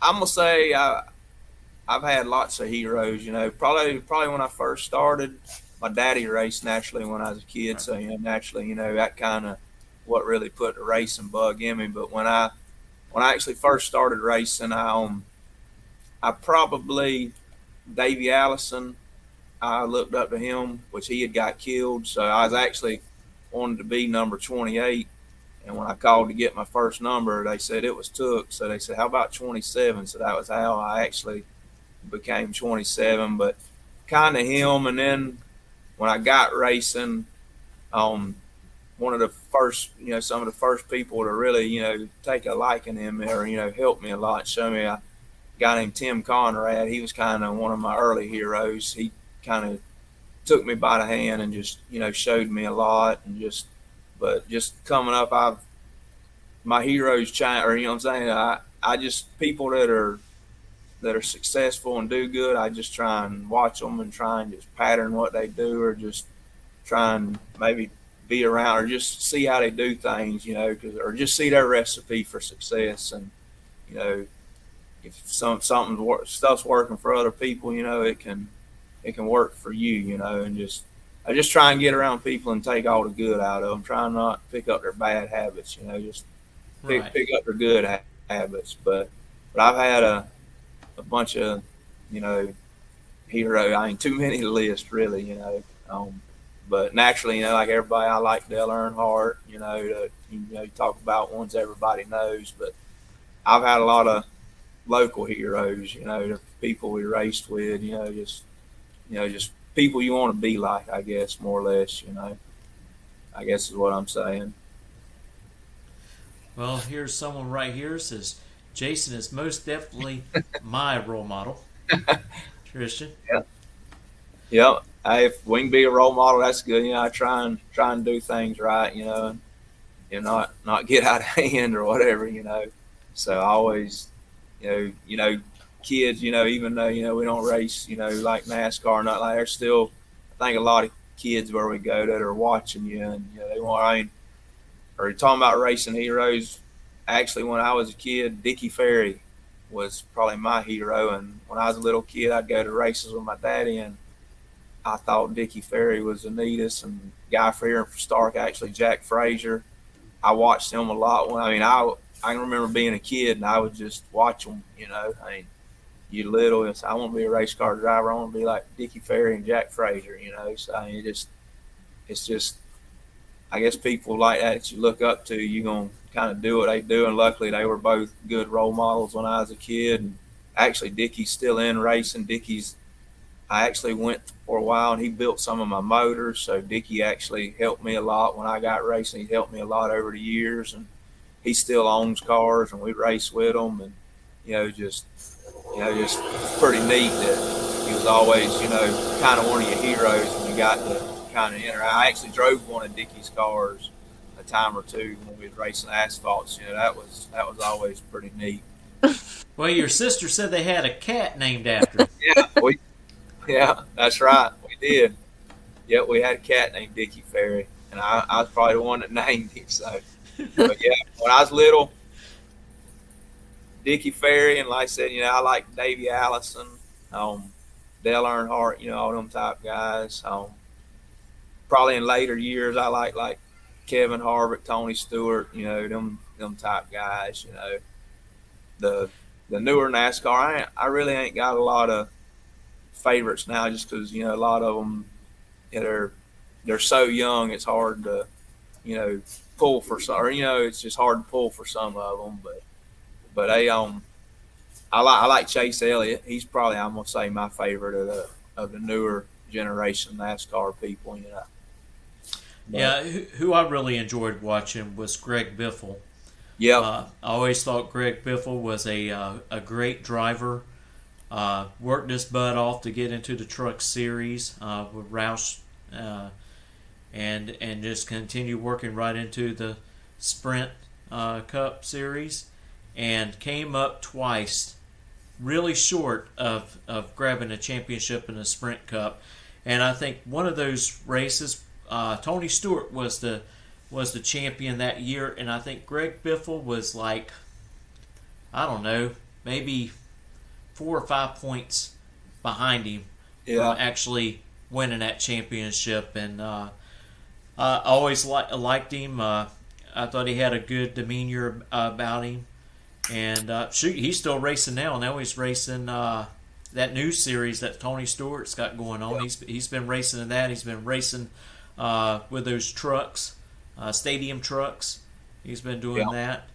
gonna say I've had lots of heroes. Probably when I first started, my daddy raced naturally when I was a kid, so naturally, that kind of what really put the racing bug in me. But when I actually first started racing, I probably, Davey Allison, I looked up to him, which he had got killed. So I was actually wanted to be number 28. And when I called to get my first number, they said it was took. So they said, how about 27? So that was how I actually became 27. But kind of him. And then when I got racing, one of the first, some of the first people to really, take a liking in me, or, help me a lot, show me, a guy named Tim Conrad. He was kind of one of my early heroes. He kind of took me by the hand and just, showed me a lot, and just coming up, my heroes chime, or, what I'm saying, I just, people that are successful and do good, I just try and watch them and try and just pattern what they do, or just try and maybe be around, or just see how they do things, or just see their recipe for success. And, if stuff's working for other people, it can work for you, and I just try and get around people and take all the good out of them. Try not to pick up their bad habits, just pick up their good habits. But I've had a bunch of, hero. I ain't too many to list, really, but naturally, like everybody, I like Dale Earnhardt, you talk about ones everybody knows, but I've had a lot of local heroes, the people we raced with, just people you want to be like, I guess, more or less, I guess is what I'm saying. Well, here's someone right here says Jason is most definitely my role model. Christian. Yeah. Yep. Hey, if we can be a role model, that's good. I try and do things right, and not get out of hand or whatever, So I always, kids, even though we don't race, like NASCAR or not like, there's still, I think a lot of kids where we go that are watching you, and they want. I mean, or you're talking about racing heroes. Actually, when I was a kid, Dickie Ferry was probably my hero, and when I was a little kid, I'd go to races with my daddy, and I thought Dickie Ferry was the neatest, and Guy Freer and Stark, actually Jack Frazier. I watched them a lot. I can remember being a kid and I would just watch them. I mean, you little, I want to be a race car driver. I want to be like Dickie Ferry and Jack Frazier. So I mean, it's just, I guess people like that you look up to, you're gonna kind of do what they do. And luckily, they were both good role models when I was a kid. And actually, Dickie's still in racing. I actually went for a while and he built some of my motors. So Dickie actually helped me a lot when I got racing. He helped me a lot over the years, and he still owns cars and we race with him. And, just pretty neat that he was always, kind of one of your heroes when you got to kind of interact. I actually drove one of Dickie's cars a time or two when we was racing asphalts. That was always pretty neat. Well, your sister said they had a cat named after. Yeah, that's right. We did. Yep, we had a cat named Dickie Ferry, and I was probably the one that named him. So, but yeah, when I was little, Dickie Ferry, and like I said, I like Davey Allison, Dale Earnhardt, all them type guys. Probably in later years, I like Kevin Harvick, Tony Stewart, them type guys. The newer NASCAR, I really ain't got a lot of favorites now, just because a lot of them, they're so young, it's hard to pull for some, or it's just hard to pull for some of them. But I like Chase Elliott. He's probably, I'm gonna say, my favorite of the newer generation NASCAR people. But, yeah, who I really enjoyed watching was Greg Biffle. Yeah, I always thought Greg Biffle was a great driver. Worked his butt off to get into the truck series with Roush, and just continue working right into the Sprint Cup series, and came up twice, really short of grabbing a championship in the Sprint Cup. And I think one of those races, Tony Stewart was the champion that year, and I think Greg Biffle was like, I don't know, maybe 4 or 5 points behind him from actually winning that championship. And I always liked him. I thought he had a good demeanor about him. And he's still racing now. Now he's racing that new series that Tony Stewart's got going on. Yeah. He's been racing in that. He's been racing with those trucks, stadium trucks. He's been doing that.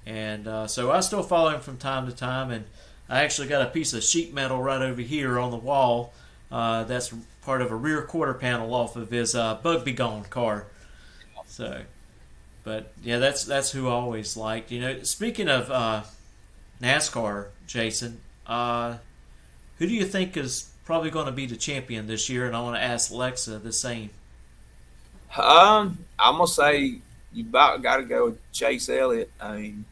And so I still follow him from time to time. And I actually got a piece of sheet metal right over here on the wall. That's part of a rear quarter panel off of his Bug Be Gone car. So, but yeah, that's who I always liked. Speaking of NASCAR, Jason, who do you think is probably going to be the champion this year? And I want to ask Alexa the same. I'm gonna say you about got to go with Chase Elliott. I mean,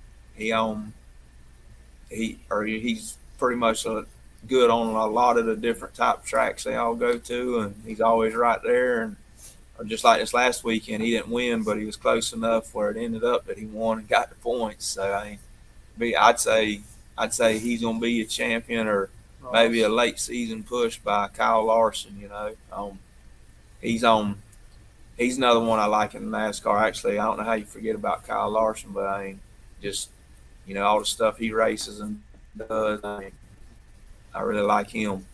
he's pretty much good on a lot of the different type of tracks they all go to, and he's always right there. And just like this last weekend, he didn't win, but he was close enough where it ended up that he won and got the points. So I mean, I'd say he's gonna be a champion, or maybe a late season push by Kyle Larson. He's another one I like in NASCAR. Actually, I don't know how you forget about Kyle Larson, but I mean, just all the stuff he races and does. I really like him.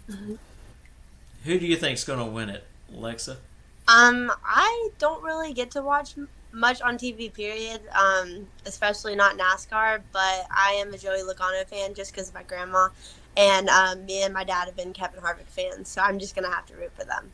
Mm-hmm. Who do you think's going to win it, Alexa? I don't really get to watch much on TV, period. Especially not NASCAR, but I am a Joey Logano fan just because of my grandma, and me and my dad have been Kevin Harvick fans, so I'm just gonna have to root for them.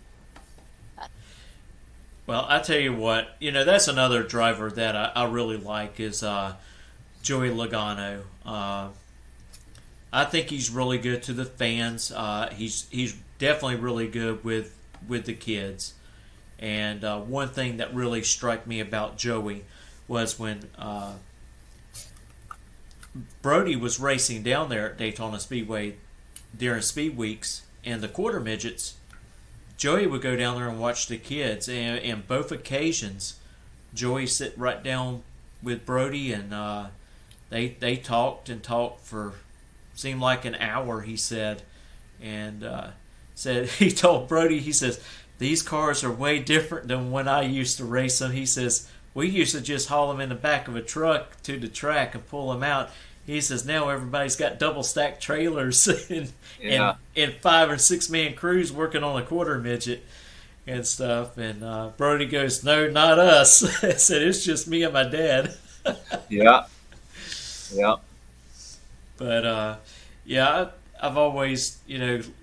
Well, I tell you what, that's another driver that I really like is Joey Logano. I think he's really good to the fans. He's definitely really good with the kids. And one thing that really struck me about Joey was when Brody was racing down there at Daytona Speedway during speed weeks and the quarter midgets. Joey would go down there and watch the kids, and in both occasions, Joey sit right down with Brody, and they talked and talked for seemed like an hour. He said, and said he told Brody, he says, these cars are way different than when I used to race them. He says we used to just haul them in the back of a truck to the track and pull them out. He says now everybody's got double stacked trailers and 5 or 6 man crews working on a quarter midget and stuff. And Brody goes, no, not us. I said it's just me and my dad. Yeah. But I've always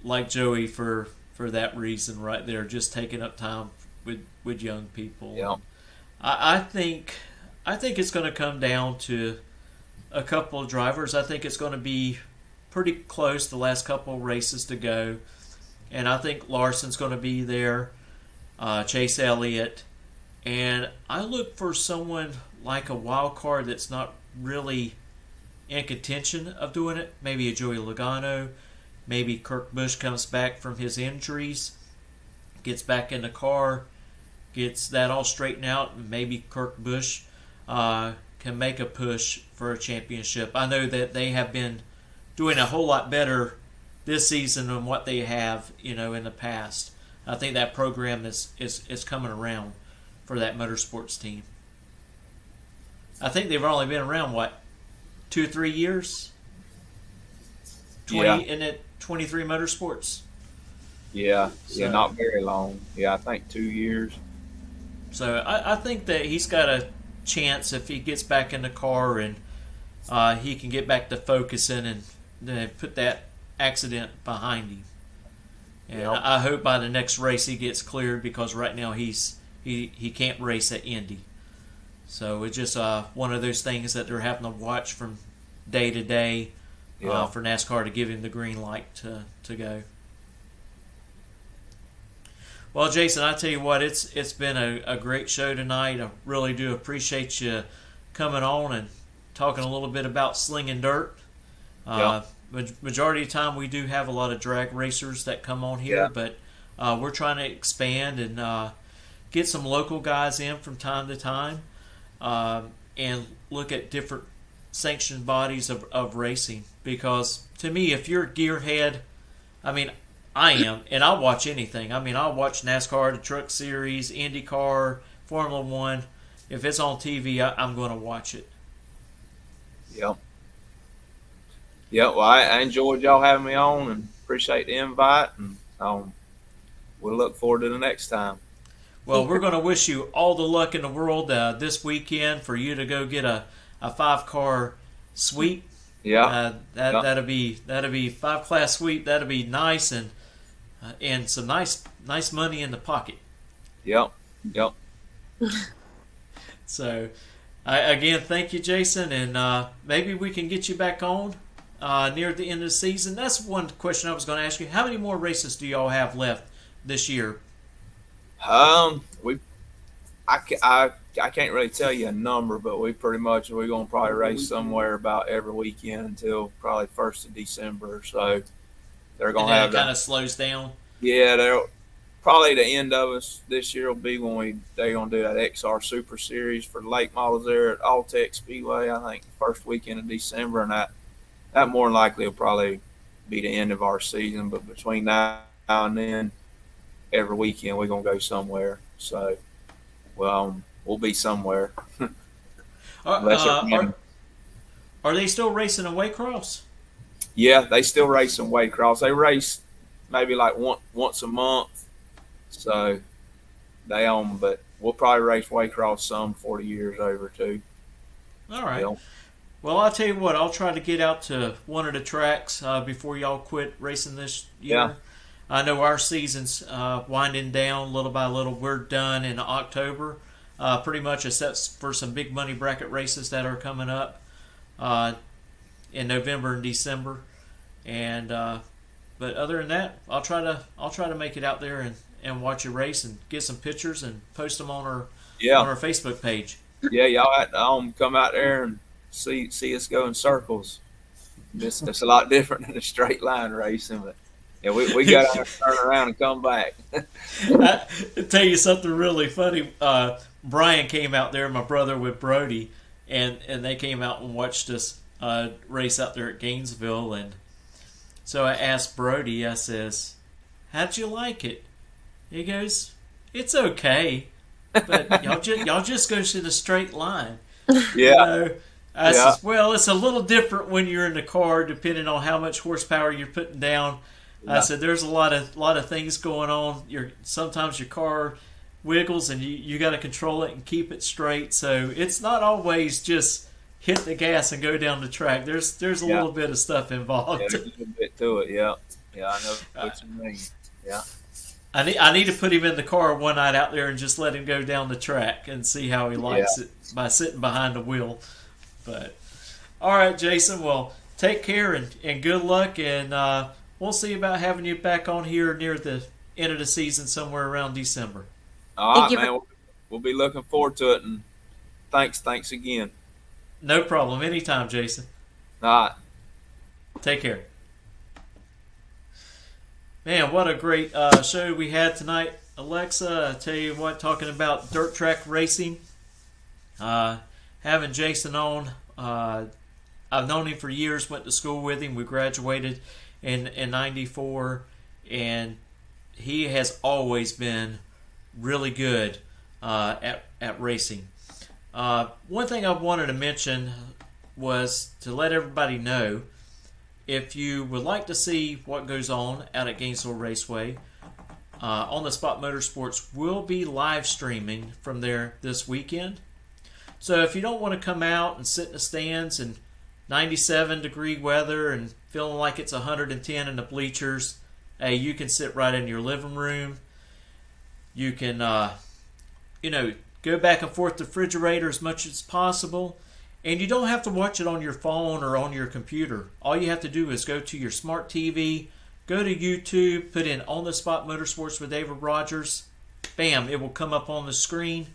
liked Joey for that reason right there, just taking up time with young people. Yeah. I think it's going to come down to a couple of drivers. I think it's going to be pretty close the last couple of races to go. And I think Larson's going to be there, Chase Elliott. And I look for someone like a wild card that's not really in contention of doing it. Maybe a Joey Logano. Maybe Kurt Busch comes back from his injuries, gets back in the car, gets that all straightened out, and maybe Kurt Busch can make a push for a championship. I know that they have been doing a whole lot better this season than what they have, in the past. I think that program is coming around for that motorsports team. I think they've only been around 2 or 3 years. 23 motorsports. Yeah, not very long. Yeah, I think 2 years. So I think that he's got a chance if he gets back in the car and he can get back to focusing and put that accident behind him. And Yep. I hope by the next race he gets cleared, because right now he can't race at Indy. So it's just one of those things that they're having to watch from day to day for NASCAR to give him the green light to go. Well, Jason, I tell you what, it's been a great show tonight. I really do appreciate you coming on and talking a little bit about slinging dirt. Majority of the time we do have a lot of drag racers that come on here, but we're trying to expand and get some local guys in from time to time and look at different sanctioned bodies of racing. Because to me, if you're a gearhead, I am, and I'll watch anything. I'll watch NASCAR, the Truck Series, IndyCar, Formula One. If it's on TV, I'm going to watch it. Yep. Well, I enjoyed y'all having me on and appreciate the invite. And we'll look forward to the next time. Well, we're going to wish you all the luck in the world this weekend for you to go get a 5-car sweep. Yeah. That'll be 5-class sweep. That'll be nice and some nice money in the pocket. Yep. So, again, thank you, Jason, and maybe we can get you back on near the end of the season. That's one question I was going to ask you. How many more races do y'all have left this year? I can't really tell you a number, but we're going to probably race somewhere about every weekend until probably 1st of December. So they're going to have it kind of slows down. Yeah, they're probably the end of us this year will be when they're going to do that XR Super Series for the late models there at Alltech Speedway. I think the first weekend of December, and that more than likely will probably be the end of our season. But between now and then, every weekend we're going to go somewhere. So, we'll be somewhere. Are they still racing a Waycross? Yeah, they still race in Waycross. They race maybe like once a month. So, down, but we'll probably race Waycross some 40 years over too. All right. Still. Well, I'll tell you what. I'll try to get out to one of the tracks before y'all quit racing this year. Yeah. I know our season's winding down little by little. We're done in October, pretty much, except for some big money bracket races that are coming up in November and December. And but other than that, I'll try to make it out there and watch a race and get some pictures and post them on our Facebook page. Yeah, y'all had to come out there and see us go in circles. It's a lot different than a straight line racing, but yeah, we got to turn around and come back. I'll tell you something really funny. Brian came out there, my brother with Brody, and they came out and watched us race out there at Gainesville. And so I asked Brody, I says, "How'd you like it?" He goes, "It's okay, but y'all just go to the straight line." Yeah. I says, well, it's a little different when you're in the car, depending on how much horsepower you're putting down. Yeah. I said, there's a lot of things going on. Sometimes your car wiggles, and you got to control it and keep it straight. So it's not always just hit the gas and go down the track. There's a little bit of stuff involved. Yeah, there's a little bit to it. Yeah, I know what you mean. Yeah. I need to put him in the car one night out there and just let him go down the track and see how he likes it by sitting behind the wheel. But all right, Jason. Well, take care and good luck, and we'll see about having you back on here near the end of the season, somewhere around December. All right, man. We'll be looking forward to it, and thanks again. No problem. Anytime, Jason. All right. Take care. Man, what a great show we had tonight, Alexa. I tell you what, talking about dirt track racing, having Jason on. I've known him for years, went to school with him. We graduated in 94, and he has always been really good at racing. One thing I wanted to mention was to let everybody know, if you would like to see what goes on out at Gainesville Raceway, On the Spot Motorsports will be live streaming from there this weekend. So if you don't want to come out and sit in the stands in 97-degree weather and feeling like it's 110 in the bleachers, hey, you can sit right in your living room. You can, go back and forth to the refrigerator as much as possible. And you don't have to watch it on your phone or on your computer. All you have to do is go to your smart TV, go to YouTube, put in On the Spot Motorsports with David Rogers. Bam, it will come up on the screen.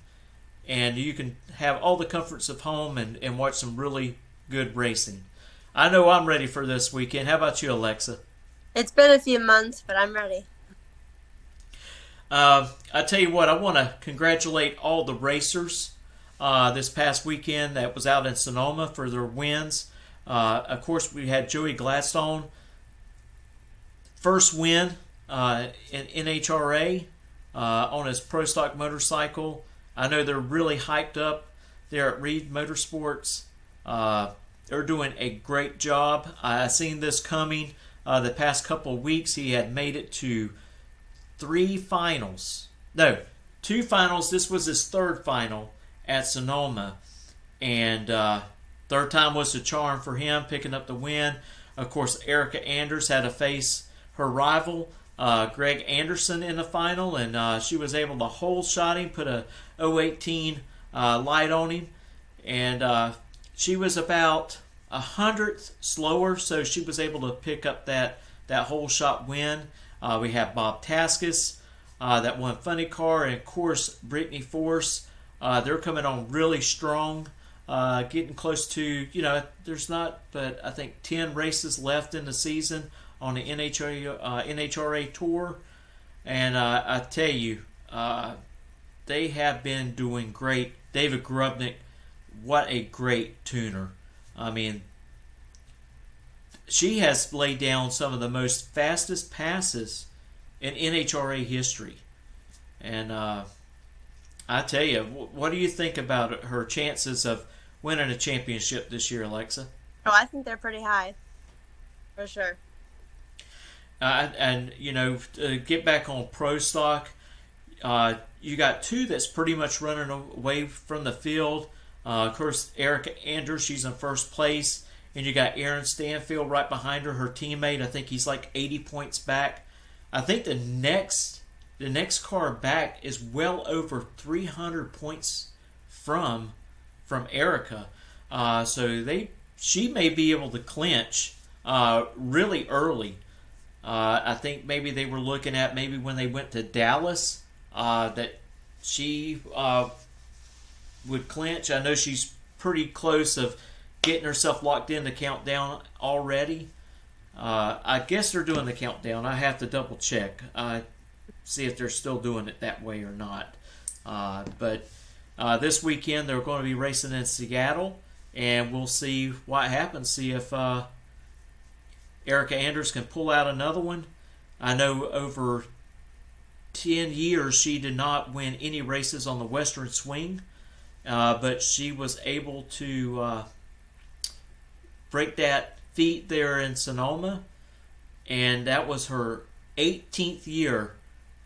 And you can have all the comforts of home and watch some really good racing. I know I'm ready for this weekend. How about you, Alexa? It's been a few months, but I'm ready. I tell you what, I want to congratulate all the racers this past weekend that was out in Sonoma for their wins. Of course, we had Joey Gladstone, first win in NHRA on his Pro Stock motorcycle. I know they're really hyped up there at Reed Motorsports. They're doing a great job. I seen this coming the past couple of weeks. He had made it to 2 finals. This was his third final at Sonoma, and third time was the charm for him, picking up the win. Of course, Erica Anders had to face her rival Greg Anderson in the final, and she was able to hold shot him, put a 018 light on him, and she was about 100th slower, so she was able to pick up that whole shot win. We have Bob Taskus that won Funny Car, and of course Brittany Force. They're coming on really strong, getting close to, there's not, but I think 10 races left in the season on the NHRA Tour. And I tell you, they have been doing great. David Grubnick, what a great tuner. I mean, she has laid down some of the most fastest passes in NHRA history. And I tell you, what do you think about her chances of winning a championship this year, Alexa? Oh, I think they're pretty high, for sure. And, to get back on Pro Stock, You got two that's pretty much running away from the field. Of course, Erica Andrews, she's in first place. And you got Aaron Stanfield right behind her, her teammate. I think he's like 80 points back. I think the next car back is well over 300 points from Erica. So she may be able to clinch really early. I think maybe they were looking at maybe when they went to Dallas that she would clinch. I know she's pretty close of getting herself locked in the countdown already. I guess they're doing the countdown. I have to double check, see if they're still doing it that way or not. But this weekend they're going to be racing in Seattle, and we'll see what happens. See if Erica Andrews can pull out another one. I know over 10 years she did not win any races on the Western Swing, but she was able to break that feat there in Sonoma, and that was her 18th year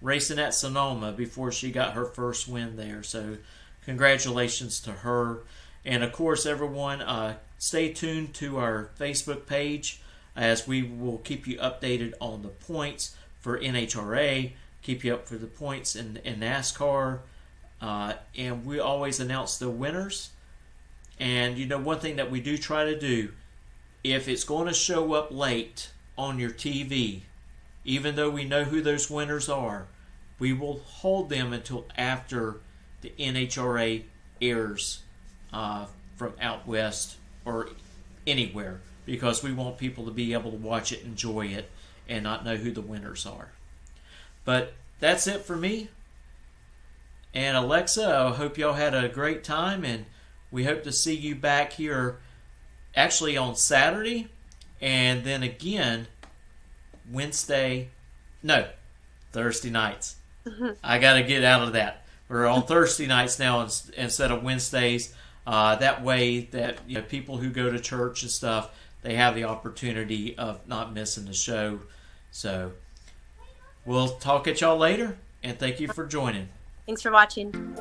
racing at Sonoma before she got her first win there. So congratulations to her. And of course, everyone, stay tuned to our Facebook page, as we will keep you updated on the points for NHRA, keep you up for the points in NASCAR, and we always announce the winners. And you know, one thing that we do try to do, if it's going to show up late on your TV, even though we know who those winners are, we will hold them until after the NHRA airs from out west or anywhere, because we want people to be able to watch it, enjoy it, and not know who the winners are. But that's it for me. And Alexa, I hope y'all had a great time, and we hope to see you back here actually on Saturday, and then again Thursday nights. I got to get out of that. We're on Thursday nights now instead of Wednesdays. That way that people who go to church and stuff, they have the opportunity of not missing the show. So we'll talk at y'all later, and thank you for joining. Thanks for watching.